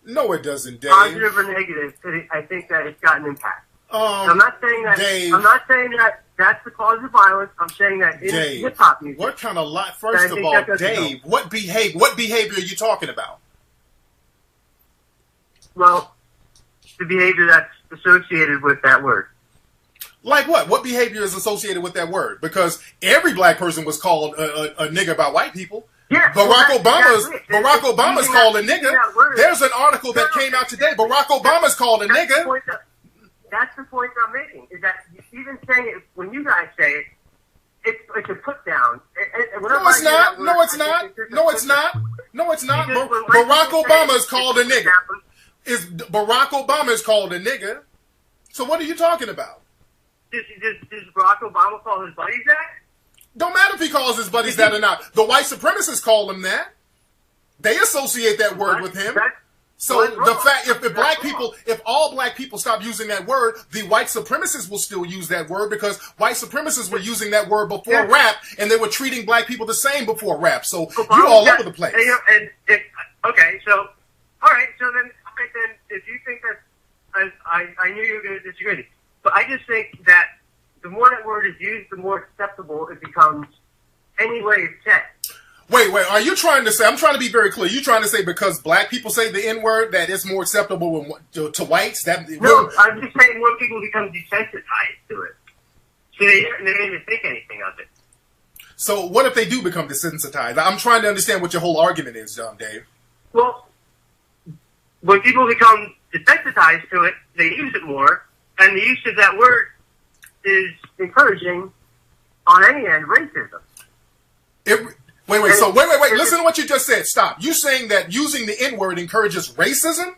No, it doesn't, Dave. Positive or negative, I think that it's got an impact. I'm not saying that. Dave, I'm not saying that that's the cause of violence. I'm saying that in hip hop music. What kind of lie? First of all, Dave, what behavior are you talking about? Well, the behavior that's associated with that word. Like what? What behavior is associated with that word? Because every black person was called a nigger by white people. Yeah, Barack Obama's called a nigger. There's an article that came out today. Barack Obama's called a nigger. That's the point I'm making. Is that even saying it when you guys say it, it's a put down. No, it's not. No, it's not. No, it's not. No, it's not. Barack Obama is called a nigger. Barack Obama is called a nigger. So what are you talking about? Does Barack Obama call his buddies that? Don't matter if he calls his buddies that or not. The white supremacists call him that. They associate that word with him. So the fact, if all black people stop using that word, the white supremacists will still use that word because white supremacists were using that word before rap, and they were treating black people the same before rap. So you're all over the place. Okay, so all right, so then if you think that, I knew you were going to disagree, but I just think that the more that word is used, the more acceptable it becomes. Any way it's said. Wait, are you trying to say, I'm trying to be very clear, you trying to say because black people say the N-word that it's more acceptable to whites? No, I'm just saying more people become desensitized to it. So they don't even think anything of it. So what if they do become desensitized? I'm trying to understand what your whole argument is, Dave. Well, when people become desensitized to it, they use it more, and the use of that word is encouraging, on any end, racism. Wait. Listen to what you just said. Stop. You saying that using the N-word encourages racism?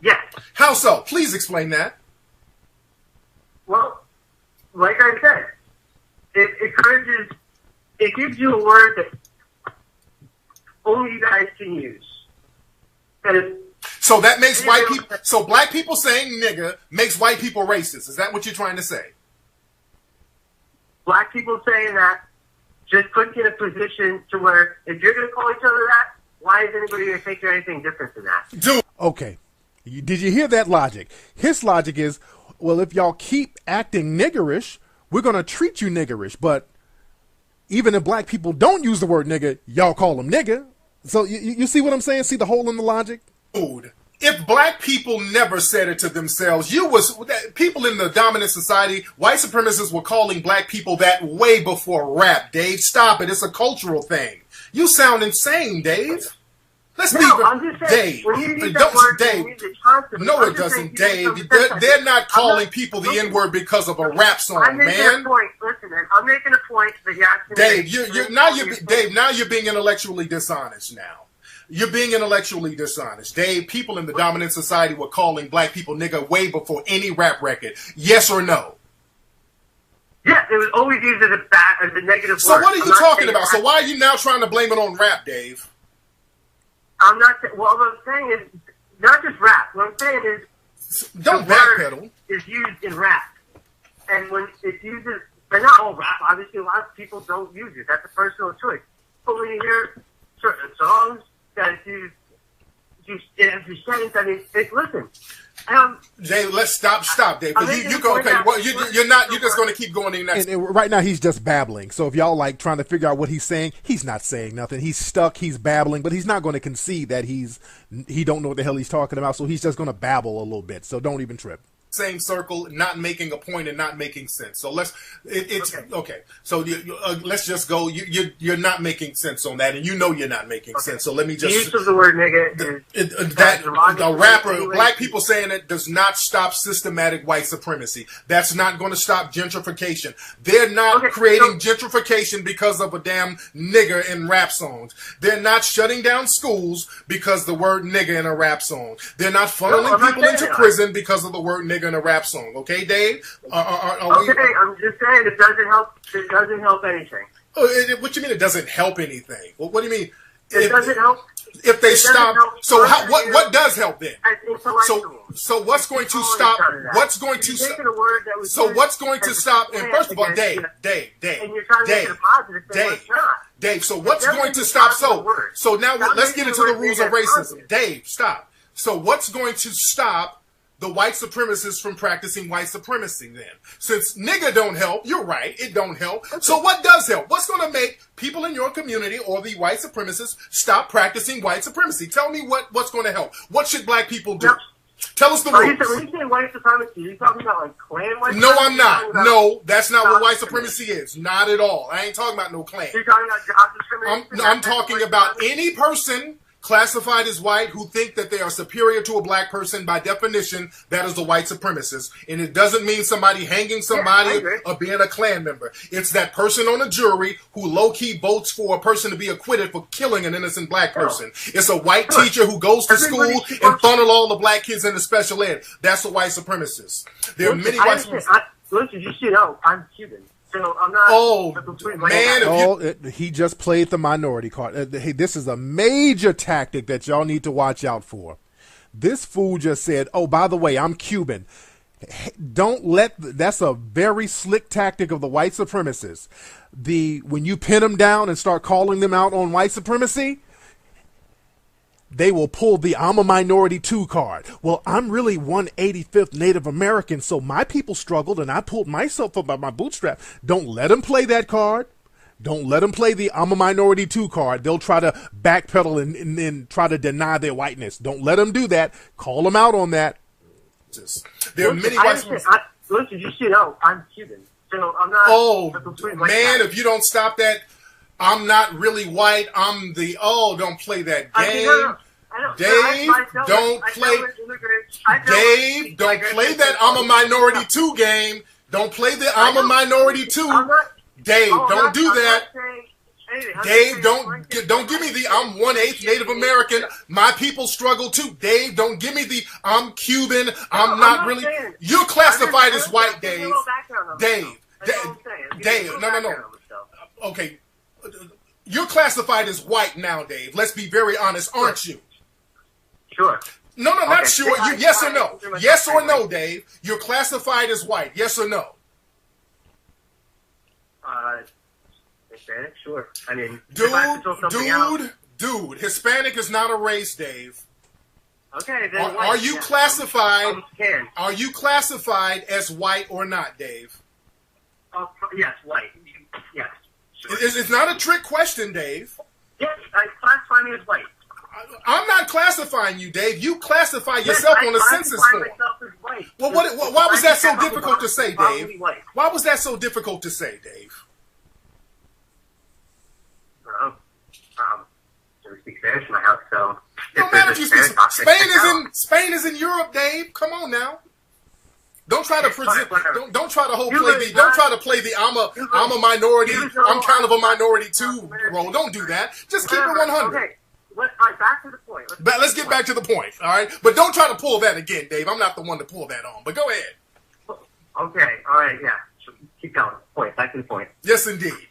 Yes. How so? Please explain that. Well, like I said, it gives you a word that only you guys can use. So that makes white people, so black people saying nigga makes white people racist. Is that what you're trying to say? Black people saying that just puts you in a position to where if you're going to call each other that, why is anybody going to think you're anything different than that? Dude. Okay. Did you hear that logic? His logic is, well, if y'all keep acting niggerish, we're going to treat you niggerish. But even if black people don't use the word nigger, y'all call them nigger. So you see what I'm saying? See the hole in the logic? Dude. If black people never said it to themselves, people in the dominant society, white supremacists were calling black people that way before rap, Dave. Stop it. It's a cultural thing. You sound insane, Dave. I'm just saying, No, it doesn't, Dave. They're not calling people the N-word because of a rap song, I'm making a point. Listen, man. I'm making a point that you have to make. Dave, now you're being intellectually dishonest now. You're being intellectually dishonest. Dave, people in the dominant society were calling black people nigga way before any rap record. Yes or no? Yeah, it was always used as a negative word. So what are you talking about? So why are you now trying to blame it on rap, Dave? I'm not. What I'm saying is not just rap. What I'm saying is don't backpedal. Is used in rap, and when it uses, but not all rap. Obviously, a lot of people don't use it. That's a personal choice. But when you hear certain songs that use every sentence, I mean, listen. Dave, let's stop, Dave. Because you go, okay, well, you're not, you're just going to keep going in next. And right now he's just babbling. So if y'all like trying to figure out what he's saying, he's not saying nothing. He's stuck, he's babbling, but he's not going to concede that he don't know what the hell he's talking about. So he's just going to babble a little bit. So don't even trip. Same circle, not making a point and not making sense. So okay. So let's just go. You're not making sense on that, and you know you're not making sense. So let me just. The use of the word nigga the rapper, black people saying it does not stop systematic white supremacy. That's not going to stop gentrification. They're not creating gentrification because of a damn nigger in rap songs. They're not shutting down schools because the word nigger in a rap song. They're not funneling people into prison because of the word nigger in a rap song. Okay, Dave? I'm just saying it doesn't help. It doesn't help anything. What you mean it doesn't help anything? Well, what do you mean? It doesn't help. If they stop, so what does help then? So what's going to stop? What's going to stop? So what's going to stop? And first of all, Dave. And you're trying to make it a positive thing. Dave. So what's going to stop? So now let's get into the rules of racism. Dave, stop. So what's going to stop the white supremacists from practicing white supremacy then? Since nigga don't help, you're right, it don't help. So what does help? What's going to make people in your community or the white supremacists stop practicing white supremacy? Tell me what's going to help. What should black people do? Tell us the rules. When you say white supremacy, are you talking about like Klan white supremacy? No, I'm not. No, that's not what white supremacy is. Not at all. I ain't talking about no Klan. You're talking about job discrimination? I'm talking about any person classified as white who think that they are superior to a black person. By definition, that is a white supremacist. And it doesn't mean somebody hanging somebody or being a Klan member. It's that person on a jury who low-key votes for a person to be acquitted for killing an innocent black person. It's a white teacher who goes to school and funnel all the black kids into special ed. That's a white supremacist. There are many white supremacists. Listen, you should know, I'm Cuban. So I'm not he just played the minority card. Hey, this is a major tactic that y'all need to watch out for. This fool just said, oh, by the way, I'm Cuban. That's a very slick tactic of the white supremacists. When you pin them down and start calling them out on white supremacy, they will pull the I'm a minority too card. Well, I'm really 1/85th Native American, so my people struggled and I pulled myself up by my bootstrap. Don't let them play that card. Don't let them play the I'm a minority too card. They'll try to backpedal and then try to deny their whiteness. Don't let them do that. Call them out on that. There are many white supremacists. Listen, you should know, I'm Cuban. So I'm not. Oh, man, if you don't stop that, I'm not really white. I'm the don't play that game. Dave, don't play. Dave, don't play that I'm a minority too game. Don't play the I'm a minority too. Dave, don't do that. Dave, don't give me the I'm 1/8 Native American. My people struggle too. Dave, don't give me the I'm Cuban. I'm not really. You're classified as white, Dave. Dave, no. Okay. You're classified as white now, Dave. Let's be very honest, aren't you? Sure. No, not sure. Yes or no? Yes or no, Dave? You're classified as white. Yes or no? Hispanic, sure. I mean, dude. Hispanic is not a race, Dave. Okay, then are you classified? Are you classified as white or not, Dave? Yes, white. Yes. Sure. It's not a trick question, Dave. Yes, I classify me as white. I'm not classifying you, Dave. You classify yourself on the census form. Well, why was that so difficult to say, Dave? Why was that so difficult to say, Dave? We speak Spanish in my house, so. No matter if you speak Spain is in Europe, Dave. Come on now. Don't try to present. Don't try to play the I'm a minority. I'm kind of a minority too role. Don't do that. Just keep it 100. Okay. Back to the point. Let's get back to the point. All right, but don't try to pull that again, Dave. I'm not the one to pull that on. But go ahead. Okay. All right. Yeah. Keep going. Back to the point. Yes, indeed.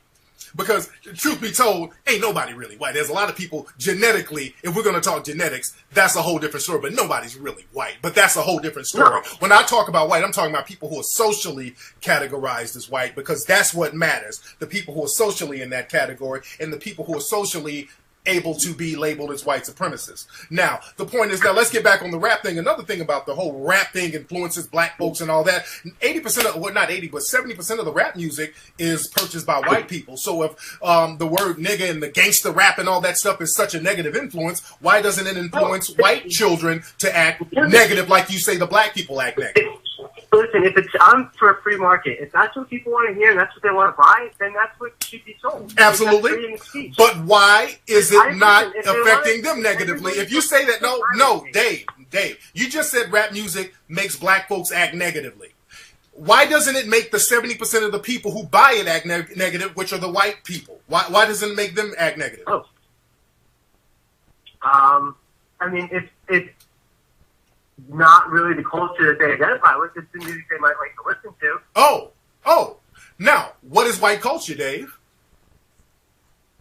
Because, truth be told, ain't nobody really white. There's a lot of people genetically, if we're going to talk genetics, that's a whole different story. But nobody's really white. But that's a whole different story. No. When I talk about white, I'm talking about people who are socially categorized as white, because that's what matters. The people who are socially in that category and the people who are socially able to be labeled as white supremacists. Now, the point is, now let's get back on the rap thing. Another thing about the whole rap thing influences black folks and all that. 80% of, well, not 80, but 70% of the rap music is purchased by white people. So if the word nigga and the gangster rap and all that stuff is such a negative influence, why doesn't it influence white children to act negative like you say the black people act negative? Listen, if it's I'm for a free market, if that's what people want to hear and that's what they want to buy, then that's what should be sold. Absolutely. But why is it not affecting them negatively? If you say that, no, Dave, you just said rap music makes black folks act negatively. Why doesn't it make the 70% of the people who buy it act negative, which are the white people? Why doesn't it make them act negative? Oh. I mean, it's not really the culture that they identify with. It's the music they might like to listen to. Oh. Now, what is white culture, Dave?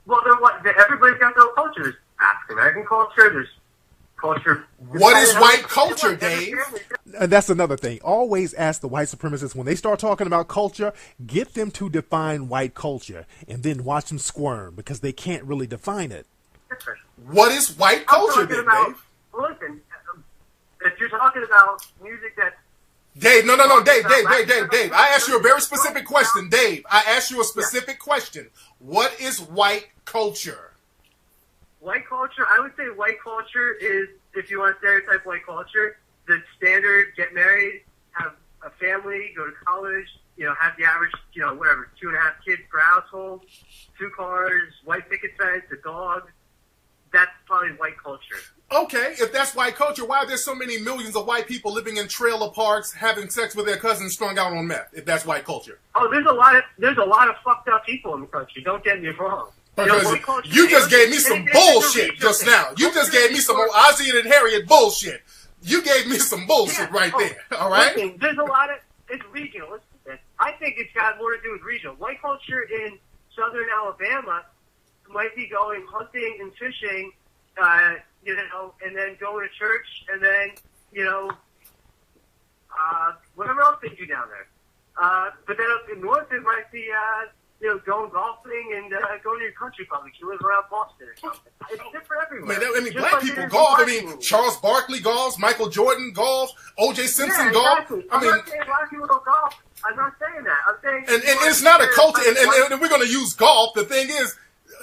Well, everybody's got their own culture. There's African American culture. There's culture. What is white culture, Dave? And that's another thing. Always ask the white supremacists when they start talking about culture, get them to define white culture and then watch them squirm because they can't really define it. What is white culture, then, Dave? Listen, if you're talking about music that... Dave, no, Dave. I asked you a very specific question, Dave. I asked you a specific question. What is white culture? White culture, I would say white culture is, if you want to stereotype white culture, the standard, get married, have a family, go to college, have the average, 2.5 kids per household, 2 cars, white picket fence, a dog. That's probably white culture. Okay, if that's white culture, why are there so many millions of white people living in trailer parks, having sex with their cousins, strung out on meth? If that's white culture. Oh, there's a lot of fucked up people in the country. Don't get me wrong. Because you just gave me some bullshit just now. You just gave me some Ozzy and Harriet bullshit. You gave me some bullshit right there. All right. Listen, there's a lot of it's regional. Listen, I think it's got more to do with regional. White culture in southern Alabama might be going hunting and fishing, and then going to church, and then, whatever else they do down there. But then up in north, it might be, going golfing and going to your country club if you live around Boston or something. It's different everywhere. Black like people golf. Charles Barkley golfs, Michael Jordan golfs, O.J. Simpson exactly. golf. I'm not saying black people don't golf. I'm not saying that. I'm saying... And it's not a culture, and we're going to use golf. The thing is,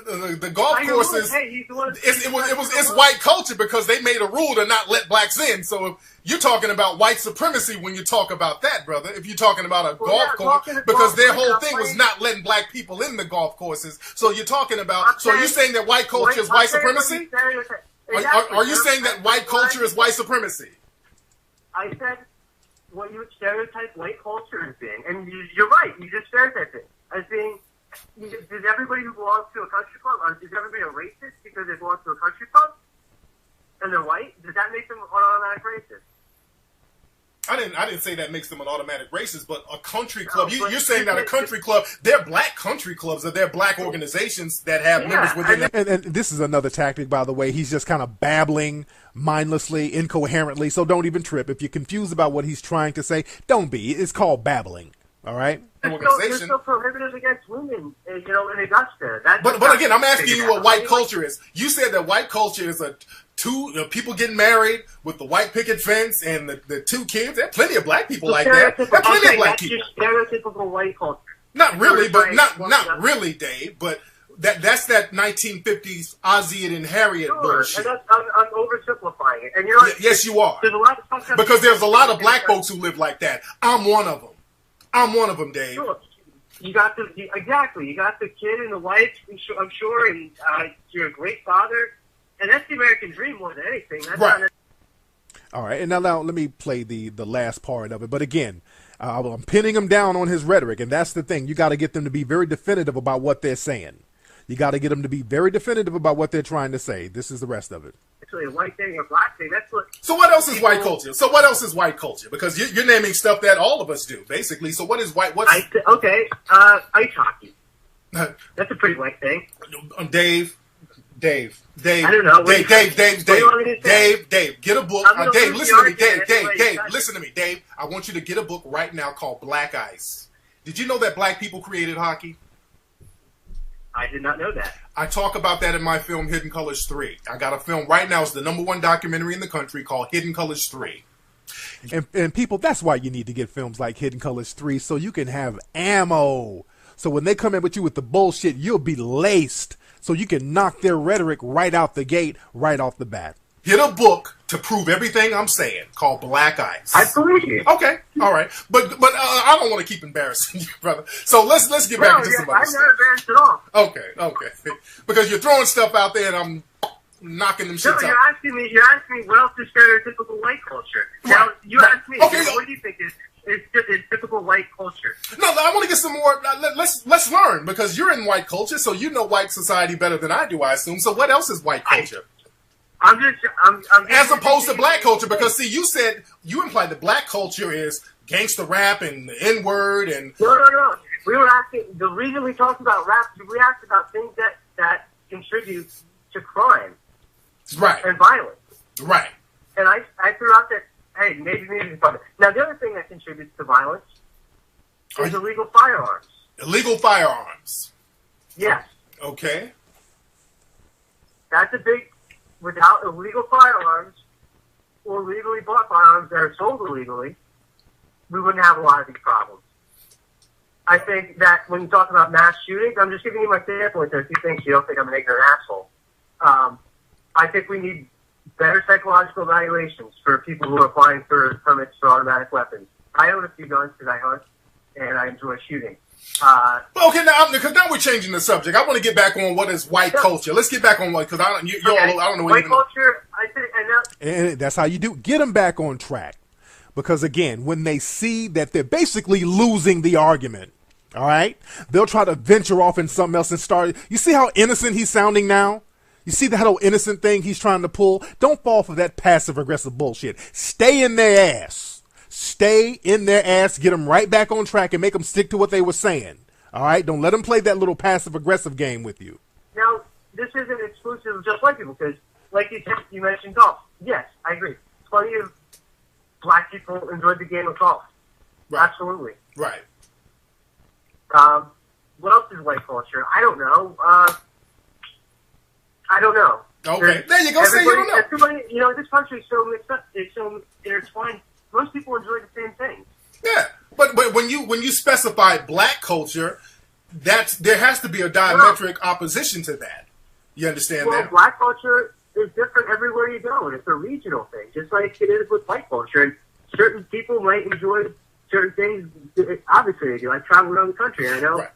the golf courses, it's white culture because they made a rule to not let blacks in. So if you're talking about white supremacy when you talk about that, brother. If you're talking about a golf course, because their whole thing was not letting black people in the golf courses. So you're talking about, so are you saying that white culture is white supremacy? Are you saying that white culture is white supremacy? I said what you stereotype white culture as being, and you're right, you just stereotyped it as being. Does everybody who belongs to a country club, is everybody a racist because they belong to a country club and they're white? Does that make them an automatic racist? I didn't say that makes them an automatic racist, but a country club. You're saying that a country club, they're black country clubs, or they're black organizations that have members within them. And this is another tactic, by the way. He's just kind of babbling mindlessly, incoherently, so don't even trip. If you're confused about what he's trying to say, don't be. It's called babbling. All right. They're still prohibited against women, in Augusta. But again, I'm asking you what white culture is. You said that white culture is people getting married with the white picket fence and the 2 kids. There are plenty of black people like that. There are plenty of black people. That's your stereotypical white culture. Not really, but not really, Dave. But that's that 1950s Ozzy and Harriet bullshit. And I'm oversimplifying it. And you're right. Yes, you are. Because there's a lot of black folks who live like that. I'm one of them. I'm one of them, Dave. Sure. You got the kid and the wife, I'm sure, and you're a great father, and that's the American dream more than anything. That's right. All right, and now let me play the last part of it. But again, I'm pinning him down on his rhetoric, and that's the thing. You got to get them to be very definitive about what they're saying. You got to get them to be very definitive about what they're trying to say. This is the rest of it. Actually, a white thing or black thing. That's what. So what else is white culture? So what else is white culture? Because you're naming stuff that all of us do, basically. So what is white? Ice hockey. That's a pretty white thing. Dave. I don't know. Dave, get a book. Dave, listen to me. Dave, listen to me. Dave, I want you to get a book right now called Black Ice. Did you know that black people created hockey? I did not know that. I talk about that in my film Hidden Colors 3. I got a film right now. It's the #1 documentary in the country called Hidden Colors 3. And people, that's why you need to get films like Hidden Colors 3 so you can have ammo. So when they come in with you with the bullshit, you'll be laced so you can knock their rhetoric right out the gate, right off the bat. Get a book to prove everything I'm saying called Black Ice. I believe you. Okay, all right, but I don't want to keep embarrassing you, brother. So let's get back to some other I'm stuff. not embarrassed at all. Okay, because you're throwing stuff out there and I'm knocking them shits No, out. you're asking me what else is stereotypical white culture. Now, you asked me, Okay. what do you think is typical white culture? No, I want to get some more. Let's learn, because you're in white culture, so you know white society better than I do, I assume. So what else is white culture? I'm As opposed to black culture, because see, you implied that black culture is gangster rap and the N-word and... No. We were asking, the reason we talked about rap, we asked about things that contribute to crime. Right. And violence. Right. And I threw out that, hey, maybe music is fun. Now, the other thing that contributes to violence is illegal firearms. Illegal firearms. Yes. Okay. That's a big... Without illegal firearms or legally bought firearms that are sold illegally, we wouldn't have a lot of these problems. I think that when you talk about mass shootings, I'm just giving you my standpoint there. If you don't think I'm an ignorant asshole. I think we need better psychological evaluations for people who are applying for permits for automatic weapons. I own a few guns because I hunt and I enjoy shooting. Okay, because now we're changing the subject. I want to get back on what is white culture. Let's get back on what, because I don't know what white culture. I think, and that's how you do. Get them back on track, because again, when they see that they're basically losing the argument, all right, they'll try to venture off in something else and start. You see how innocent he's sounding now? You see that whole innocent thing he's trying to pull? Don't fall for that passive aggressive bullshit. Stay in their ass. Stay in their ass, get them right back on track, and make them stick to what they were saying. All right? Don't let them play that little passive-aggressive game with you. Now, this isn't exclusive of just white people, because, like you said, you mentioned golf. Yes, I agree. Plenty of black people enjoy the game of golf. Right. Absolutely. Right. What else is white culture? I don't know. Okay. There you go. Say you don't know. Everybody, this country is so mixed up. It's so intertwined. Most people enjoy the same things. Yeah, but when you specify black culture, there has to be a diametric opposition to that. You understand that? Black culture is different everywhere you go, and it's a regional thing, just like it is with white culture. And certain people might enjoy certain things. Obviously, they do. I travel around the country, and I know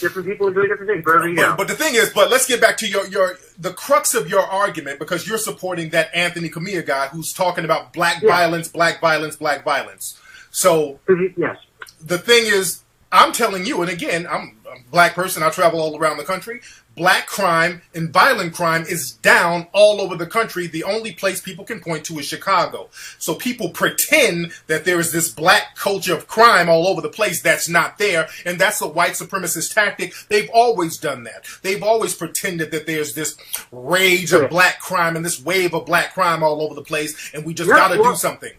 different people enjoy different things wherever you go. But the thing is, let's get back to the crux of your argument, because you're supporting that Anthony Camilla guy who's talking about black violence, black violence, black violence. So yes, the thing is, I'm telling you, and again, I'm a black person. I travel all around the country. Black crime and violent crime is down all over the country. The only place people can point to is Chicago. So people pretend that there is this black culture of crime all over the place that's not there, and that's a white supremacist tactic. They've always done that. They've always pretended that there's this rage of black crime and this wave of black crime all over the place, and we just got to do something.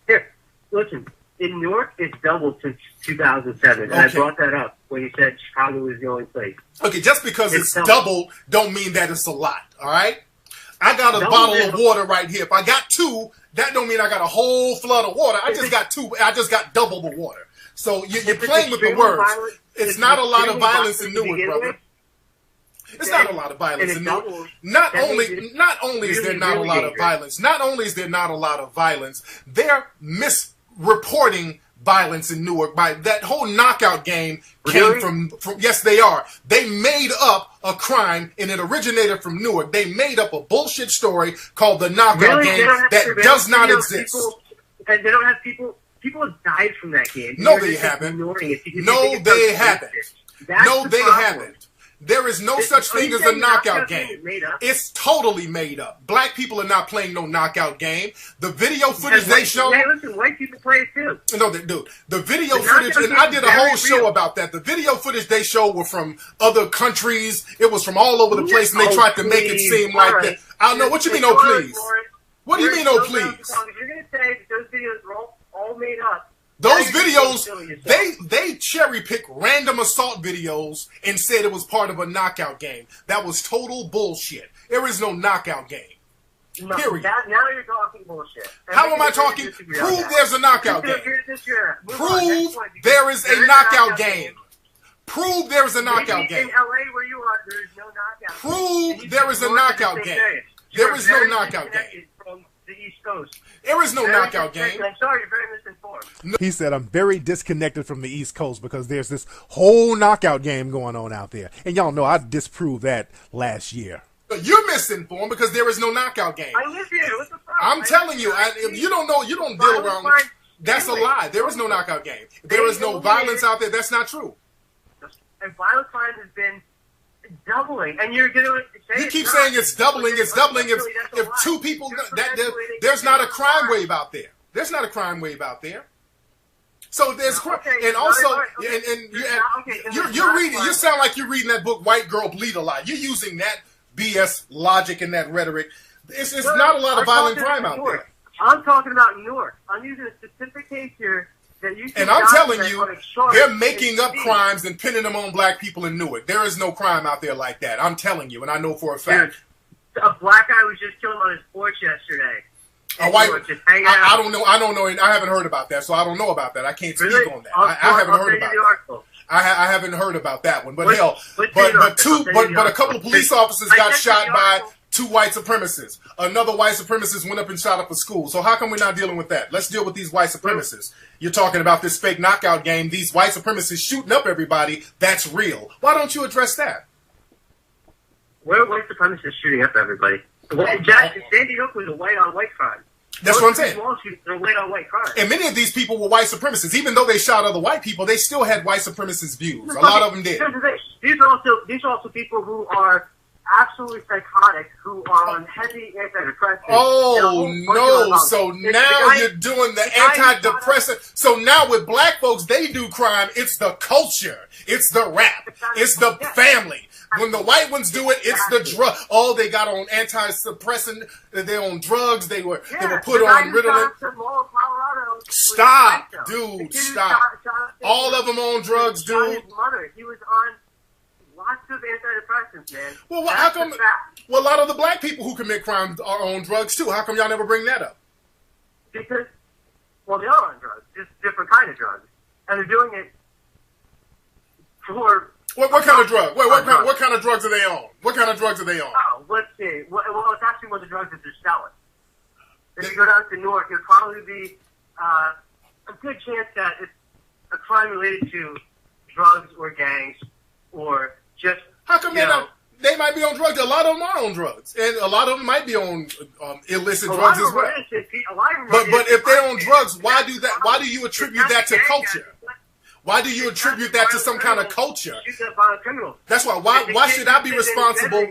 Here, listen. In New York, it's doubled since 2007, and I brought that up when you said Chicago is the only place. Okay, just because it's doubled don't mean that it's a lot, all right? I got a bottle of water right here. If I got two, that don't mean I got a whole flood of water. I just got two. I just got double the water. So you're playing with the words. It's not a lot of violence in Newark, brother. It's not a lot of violence in Newark. Not only is there not a lot of violence, they're misreporting violence in Newark. By that whole knockout game came from yes, they are. They made up a crime and it originated from Newark. They made up a bullshit story called the knockout game that does not exist. And they don't have people have died from that game. No, they haven't. No, they haven't. No, they haven't. There is no such thing as a knockout game. It's totally made up. Black people are not playing no knockout game. The video footage they show... Hey, listen, white people play it too. No, they do. The video footage, and I did a whole show about that. The video footage they show were from other countries. It was from all over the place, and they tried to make it seem like that. I don't know. What you mean, oh, please? What do you mean, oh, please? If you're going to say that those videos were all made up, Those videos, they cherry pick random assault videos and said it was part of a knockout game. That was total bullshit. There is no knockout game. Period. Now you're talking bullshit. How am I talking? Prove there's a knockout game. Prove there is a knockout game. Prove there is a knockout game. In LA where you are, there is no knockout. Prove there is a knockout game. There is no knockout game. From the East Coast. There is no knockout game. I'm sorry, you're very misinformed. He said, I'm very disconnected from the East Coast because there's this whole knockout game going on out there. And y'all know I disproved that last year. You're misinformed because there is no knockout game. I live here. What's the problem? I'm telling you, if you don't know, you don't deal around. That's a lie. There is no knockout game. There is no violence out there. That's not true. And violent crime has been doubling, and you're going to say you keep saying it's doubling. It's doubling. If two people, there's not a crime wave out there. There's not a crime wave out there. So there's and also you're reading. You sound like you're reading that book, White Girl Bleed a Lot. You're using that BS logic and that rhetoric. It's not a lot of violent crime out there. I'm talking about New York. I'm using a specific case here. And I'm telling you, they're making up crimes and pinning them on black people in Newark. There is no crime out there like that. I'm telling you, and I know for a fact. Dude, a black guy was just killed on his porch yesterday. A white, I don't know. I don't know. I haven't heard about that, so I don't know about that. I can't speak on that. I haven't heard about that. I haven't heard about that one. But but a couple of police officers got shot by two white supremacists. Another white supremacist went up and shot up a school. So how come we're not dealing with that? Let's deal with these white supremacists. You're talking about this fake knockout game. These white supremacists shooting up everybody. That's real. Why don't you address that? Where are white supremacists shooting up everybody? Sandy Hook was a white-on-white crime. That's what I'm saying. White-on-white crime. And many of these people were white supremacists. Even though they shot other white people, they still had white supremacist views. A lot of them did. These are also people who are absolutely psychotic, who are on heavy antidepressants. Oh, no. So now you're doing the antidepressant. So now with black folks, they do crime. It's the culture. It's the rap. It's the family. When the white ones do it, it's the drug. Oh, they got on antidepressant. They're on drugs. They were put on Ritalin. Stop, dude. Stop. All of them on drugs, dude. He was on lots of antidepressants, man. Well, how come? Well, a lot of the black people who commit crimes are on drugs too. How come y'all never bring that up? Because, well, they are on drugs, just different kind of drugs, and they're doing it for. What kind of drug? Wait, what kind of drugs are they on? What kind of drugs are they on? Oh, let's see. Well, it's actually one of the drugs that they're selling. If you go down to Newark, it'll probably be a good chance that it's a crime related to drugs or gangs or just. How come they might be on drugs? A lot of them are on drugs, and a lot of them might be on illicit drugs as well. But if they're on drugs, why do you attribute that to culture? Why do you attribute that to some kind of culture? That's why. Why should I be responsible?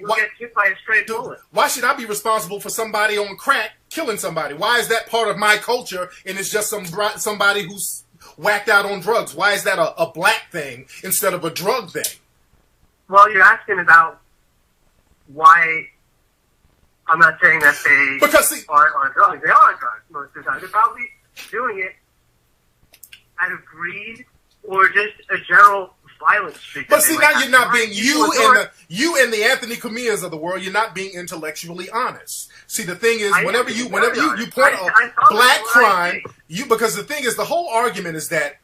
Why should I be responsible for somebody on crack killing somebody? Why is that part of my culture and it's just somebody who's whacked out on drugs? Why is that a black thing instead of a drug thing? Well, you're asking about why. I'm not saying that they aren't on drugs. They are on drugs most of the time. They're probably doing it out of greed or just a general violence. But see, now you're not being you and the Anthony Camillas of the world. You're not being intellectually honest. See, the thing is, whenever you point out black crime, because the thing is, the whole argument is that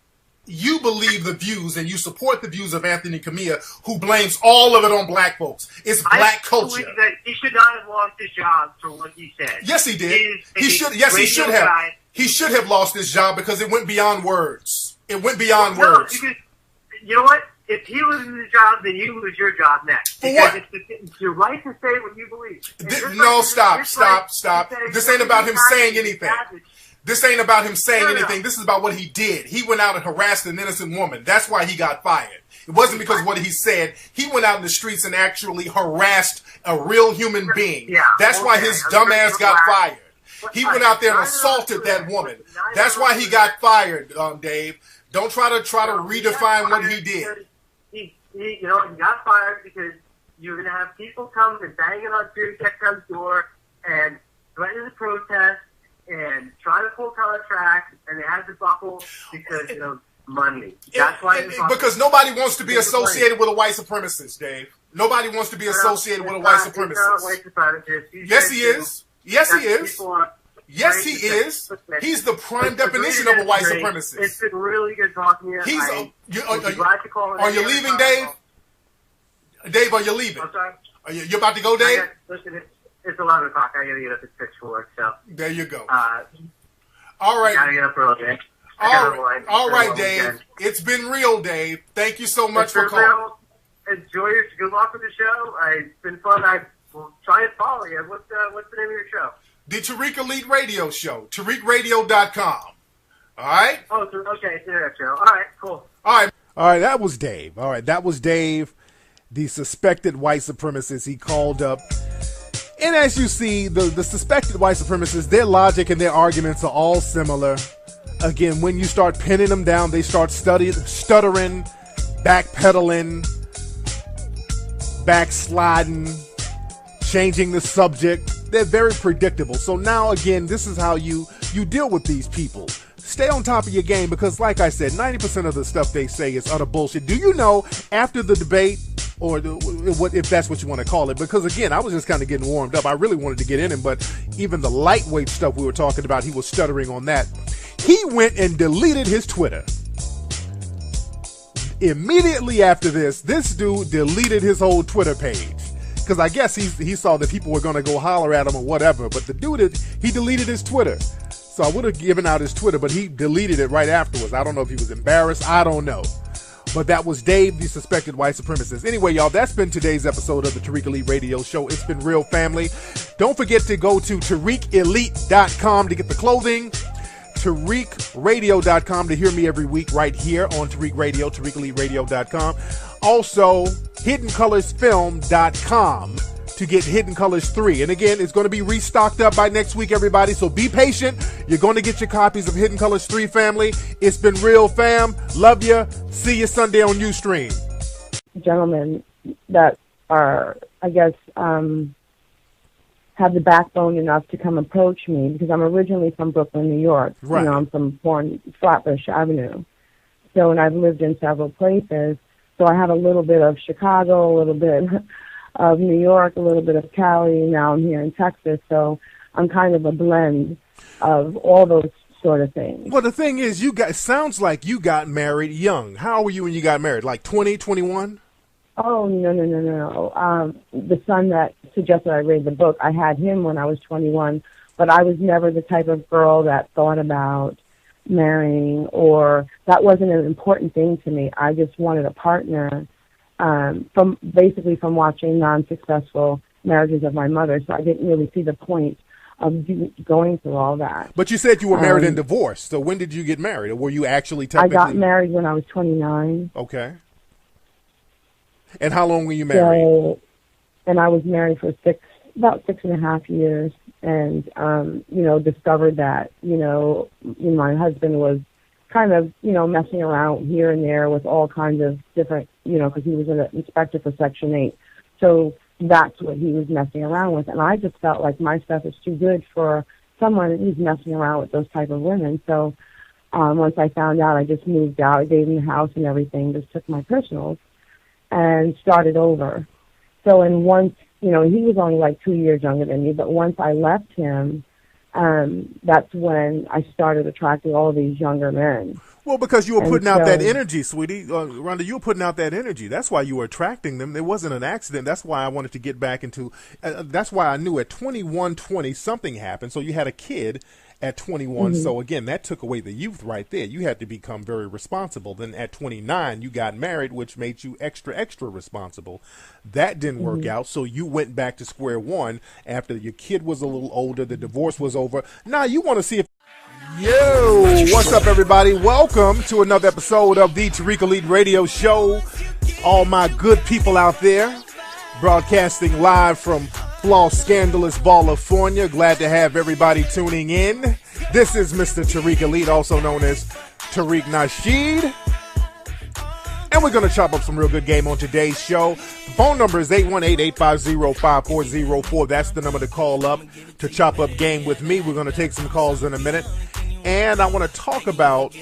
you believe the views and you support the views of Anthony Camilla, who blames all of it on black folks. It's black culture. That he should not have lost his job for what he said. Yes, he did. He should have. He should have lost his job because it went beyond words. It went beyond words. Because, you know what? If he loses his job, then you lose your job next. For what? It's your right to say what you believe. Stop. This ain't about him saying anything. This ain't about him saying anything. This is about what he did. He went out and harassed an innocent woman. That's why he got fired. It wasn't because of what he said. He went out in the streets and actually harassed a real human being. Yeah, that's why his dumb ass got fired. He went out there and assaulted that woman. That's why he got fired, Dave. Don't try to redefine what he did. He got fired because you're going to have people come and banging on Tariq Nashieed's door and threatening to protest and try to pull contracts, and they had to buckle because of money. That's why. Because nobody wants to be associated with a white supremacist, Dave. Nobody wants to be associated with a white supremacist. Yes, he is. Yes, he is. Yes, he is. He's the prime definition of a white supremacist. It's been really good talking to you. Are you leaving, Dave? Dave, are you leaving? I'm sorry? You about to go, Dave? Listen, it's 11 o'clock. I got to get up at 6 for work, so. There you go. All right. Got to get up early. All right, Dave. Weekend. It's been real, Dave. Thank you so much for calling. Enjoy your. Good luck with the show. It's been fun. I will try and follow you. What's the name of your show? The Tariq Elite Radio Show. TariqRadio.com. All right? Oh, okay. It's the internet show. All right, cool. All right, that was Dave. All right, that was Dave, the suspected white supremacist. He called up. And as you see, the suspected white supremacists, their logic and their arguments are all similar. Again, when you start pinning them down, they start stuttering, backpedaling, backsliding, changing the subject. They're very predictable. So now, again, this is how you deal with these people. Stay on top of your game because, like I said, 90% of the stuff they say is utter bullshit. Do you know, after the debate, or if that's what you want to call it, because, again, I was just kind of getting warmed up. I really wanted to get in him, but even the lightweight stuff we were talking about, he was stuttering on that. He went and deleted his Twitter. Immediately after this dude deleted his whole Twitter page. Because I guess he saw that people were going to go holler at him or whatever. But the dude, he deleted his Twitter. So I would have given out his Twitter, but he deleted it right afterwards. I don't know if he was embarrassed. I don't know. But that was Dave, the suspected white supremacist. Anyway, y'all, that's been today's episode of the Tariq Elite Radio Show. It's been real, family. Don't forget to go to TariqElite.com to get the clothing. TariqRadio.com to hear me every week right here on Tariq Radio, TariqEliteRadio.com. Also, HiddenColorsFilm.com to get Hidden Colors 3. And again, it's going to be restocked up by next week, everybody, so be patient. You're going to get your copies of Hidden Colors 3, family. It's been real, fam. Love you. See you Sunday on Ustream. Gentlemen that are, I guess, have the backbone enough to come approach me, because I'm originally from Brooklyn, New York. Right. I'm born Flatbush Avenue. So, and I've lived in several places. So I have a little bit of Chicago, a little bit of New York, a little bit of Cali. Now I'm here in Texas. So I'm kind of a blend of all those sort of things. Well, the thing is, sounds like you got married young. How were you when you got married? Like 20, 21? Oh, no. The son that suggested I read the book, I had him when I was 21, but I was never the type of girl that thought about marrying, or that wasn't an important thing to me. I just wanted a partner from watching non-successful marriages of my mother, so I didn't really see the point of going through all that. But you said you were married and divorced, so when did you get married, or were you actually technically... I got married when I was 29. Okay. And how long were you married? And I was married for about 6.5 years, and discovered that my husband was kind of messing around here and there with all kinds of different because he was an inspector for Section 8, so that's what he was messing around with, and I just felt like my stuff is too good for someone who's messing around with those type of women. So once I found out, I just moved out. I gave him the house and everything, just took my personals and started over. So, and once, he was only like 2 years younger than me, but once I left him, that's when I started attracting all these younger men. Well, because you were putting out that energy, sweetie. Rhonda, you were putting out that energy. That's why you were attracting them. It wasn't an accident. That's why I wanted to get back into, that's why I knew at 21, 20, something happened. So you had a kid at 21. Mm-hmm. So again, that took away the youth right there. You had to become very responsible. Then at 29, you got married, which made you extra, extra responsible. That didn't work out. So you went back to square one after your kid was a little older. The divorce was over. Now you want to see if... Yo, what's up, everybody? Welcome to another episode of the Tariq Elite Radio Show. All my good people out there, broadcasting live from Floss Scandalous, California. Glad to have everybody tuning in. This is Mr. Tariq Elite, also known as Tariq Nasheed. And we're going to chop up some real good game on today's show. The phone number is 818-850-5404. That's the number to call up to chop up game with me. We're going to take some calls in a minute. And I want to talk about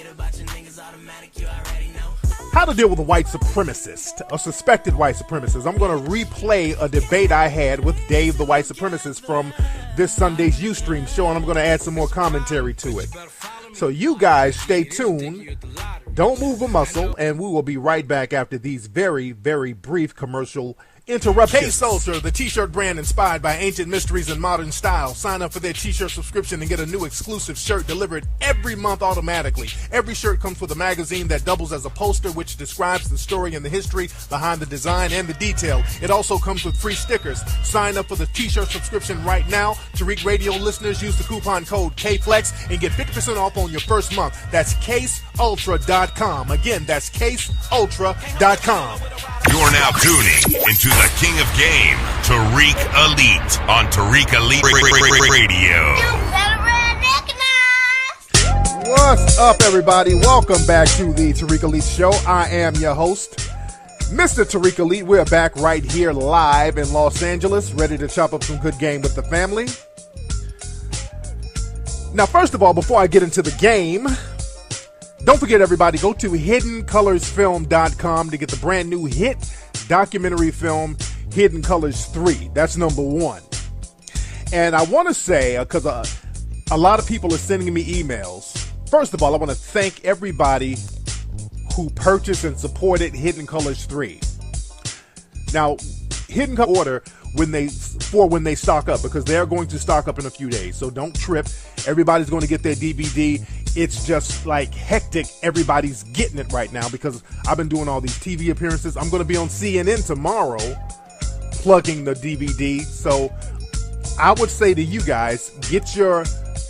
how to deal with a white supremacist, a suspected white supremacist. I'm going to replay a debate I had with Dave, the white supremacist, from this Sunday's Ustream show, and I'm going to add some more commentary to it. So you guys stay tuned. Don't move a muscle, and we will be right back after these very, very brief commercial interruptions. Hey Soldier, the t-shirt brand inspired by ancient mysteries and modern style. Sign up for their t-shirt subscription and get a new exclusive shirt delivered every month automatically. Every shirt comes with a magazine that doubles as a poster, which describes the story and the history behind the design and the detail. It also comes with free stickers. Sign up for the t-shirt subscription right now. Tariq Radio listeners use the coupon code KFLEX and get 50% off on your first month. That's CaseUltra.com. Again, that's CaseUltra.com. You're now tuning into the King of Game, Tariq Elite, on Tariq Elite Radio. What's up, everybody? Welcome back to the Tariq Elite Show. I am your host, Mr. Tariq Elite. We're back right here live in Los Angeles, ready to chop up some good game with the family. Now, first of all, before I get into the game, don't forget, everybody, go to hiddencolorsfilm.com to get the brand new hit documentary film, Hidden Colors 3. That's number one. And I want to say, because a lot of people are sending me emails. First of all, I want to thank everybody who purchased and supported Hidden Colors 3. Now, Hidden Colors order when they stock up, because they're going to stock up in a few days. So don't trip. Everybody's going to get their DVD. It's just like hectic. Everybody's getting it right now because I've been doing all these TV appearances. I'm going to be on CNN tomorrow plugging the DVD. So I would say to you guys, get your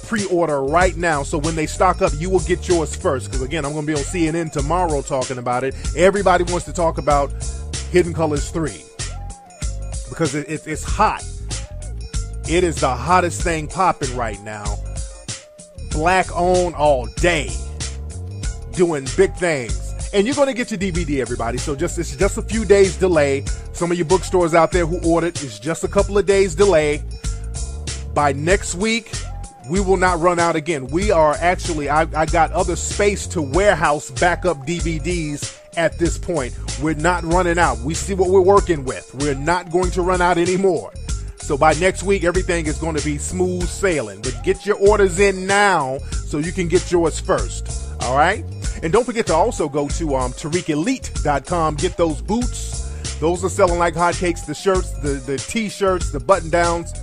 pre-order right now. So when they stock up, you will get yours first. Because again, I'm going to be on CNN tomorrow talking about it. Everybody wants to talk about Hidden Colors 3 because it's hot. It is the hottest thing popping right now. Black owned all day, doing big things, and you're going to get your DVD, everybody. So it's just a few days delay. Some of your bookstores out there who ordered, it's just a couple of days delay. By next week, we will not run out again. We are actually, I got other space to warehouse backup DVDs at this point. We're not running out. We see what we're working with. We're not going to run out anymore. So by next week, everything is going to be smooth sailing. But get your orders in now so you can get yours first. All right? And don't forget to also go to TariqElite.com. Get those boots. Those are selling like hotcakes. The shirts, the T-shirts, the button-downs,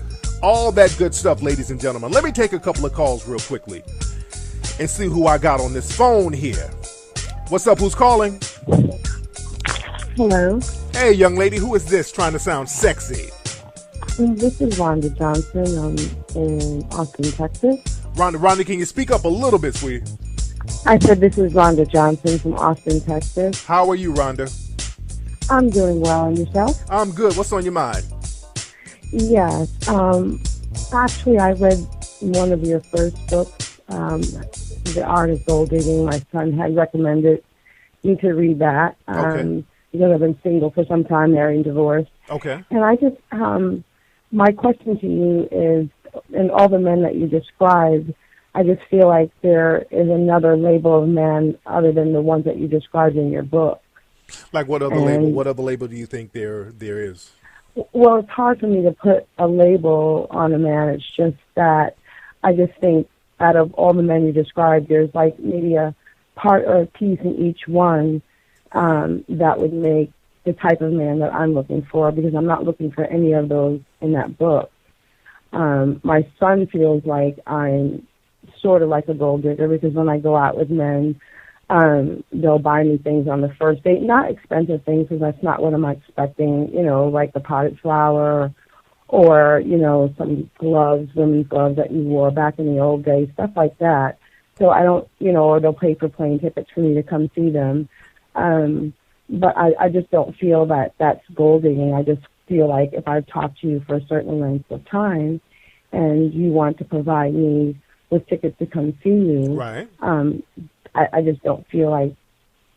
all that good stuff, ladies and gentlemen. Let me take a couple of calls real quickly and see who I got on this phone here. What's up? Who's calling? Hello. Hey, young lady. Who is this trying to sound sexy? This is Rhonda Johnson. I'm in Austin, Texas. Rhonda, can you speak up a little bit, sweetie? I said this is Rhonda Johnson from Austin, Texas. How are you, Rhonda? I'm doing well. And yourself? I'm good. What's on your mind? Yes. Actually, I read one of your first books, The Art of Gold Digging. My son had recommended me to read that. Okay. Because I've been single for some time, married and divorced. Okay. And I just, my question to you is, in all the men that you described, I just feel like there is another label of man other than the ones that you described in your book. Like what other label? What other label do you think there is? Well, it's hard for me to put a label on a man. It's just that I just think out of all the men you described, there's like maybe a part or a piece in each one that would make the type of man that I'm looking for, because I'm not looking for any of those in that book. My son feels like I'm sort of like a gold digger, because when I go out with men, they'll buy me things on the first date, not expensive things, because that's not what I'm expecting, like the potted flower or, some gloves, women's gloves that you wore back in the old days, stuff like that. So I don't, or they'll pay for plane tickets for me to come see them. But I just don't feel that that's gold digging. I just feel like if I've talked to you for a certain length of time and you want to provide me with tickets to come see you, right? I just don't feel like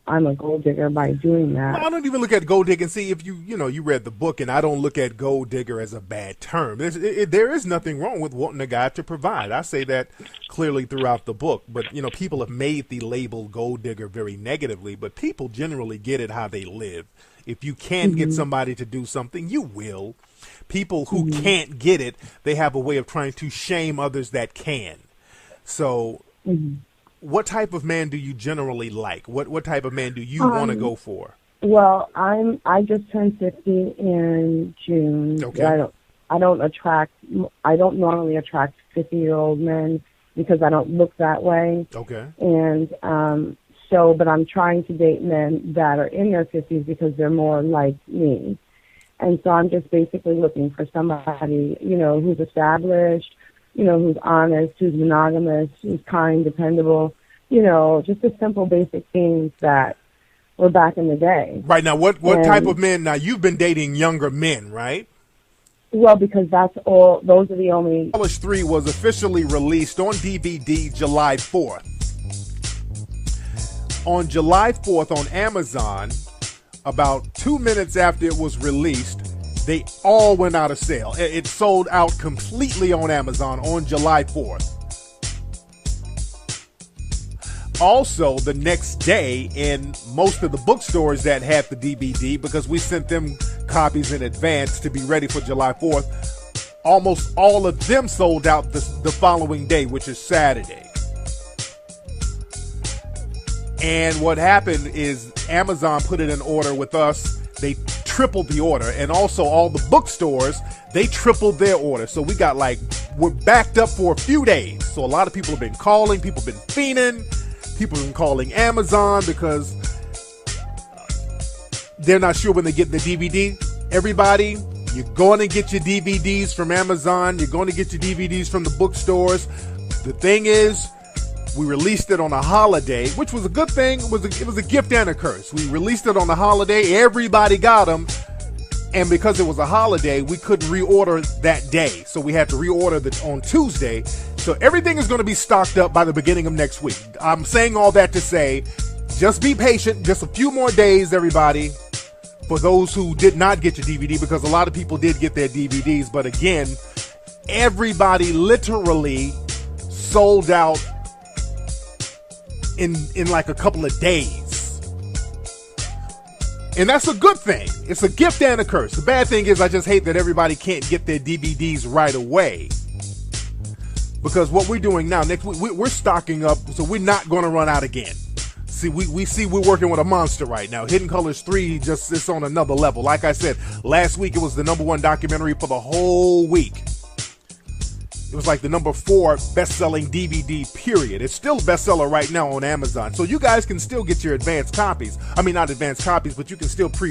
I'm a gold digger by doing that. Well, I don't even look at gold digger and see if you read the book, and I don't look at gold digger as a bad term. There is nothing wrong with wanting a guy to provide. I say that clearly throughout the book, but people have made the label gold digger very negatively, but people generally get it how they live. If you can't get somebody to do something, you will. People who can't get it, they have a way of trying to shame others that can. So what type of man do you generally like? What type of man do you want to go for? Well, I just turned 50 in June. Okay. I don't normally attract 50-year-old men because I don't look that way. Okay. And but I'm trying to date men that are in their 50s because they're more like me. And so I'm just basically looking for somebody, who's established, who's honest, who's monogamous, who's kind, dependable, just the simple basic things that were back in the day. Right. Now, what type of men? Now, you've been dating younger men, right? Well, because those are the only... College 3 was officially released on DVD July 4th. On July 4th on Amazon, about 2 minutes after it was released, they all went out of sale. It sold out completely on Amazon on July 4th. Also, the next day, in most of the bookstores that had the DVD, because we sent them copies in advance to be ready for July 4th, almost all of them sold out the following day, which is Saturday. And what happened is Amazon put it in order with us. They tripled the order. And also all the bookstores, they tripled their order. So we're backed up for a few days. So a lot of people have been calling. People have been fiending. People have been calling Amazon because they're not sure when they get the DVD. Everybody, you're going to get your DVDs from Amazon. You're going to get your DVDs from the bookstores. The thing is, we released it on a holiday, which was a good thing. It was a gift and a curse. We released it on a holiday. Everybody got them. And because it was a holiday, we couldn't reorder that day. So we had to reorder on Tuesday. So everything is going to be stocked up by the beginning of next week. I'm saying all that to say, just be patient. Just a few more days, everybody, for those who did not get your DVD, because a lot of people did get their DVDs. But again, everybody literally sold out in like a couple of days. And that's a good thing. It's a gift and a curse. The bad thing is I just hate that everybody can't get their DVDs right away. Because what we're doing now, next week, we're stocking up, so we're not going to run out again. See, we see we're working with a monster right now. Hidden Colors 3 just is on another level. Like I said, last week it was the #1 documentary for the whole week. It was like the #4 best-selling DVD, period. It's still a bestseller right now on Amazon. So you guys can still get your advanced copies. I mean, not advanced copies, but you can still pre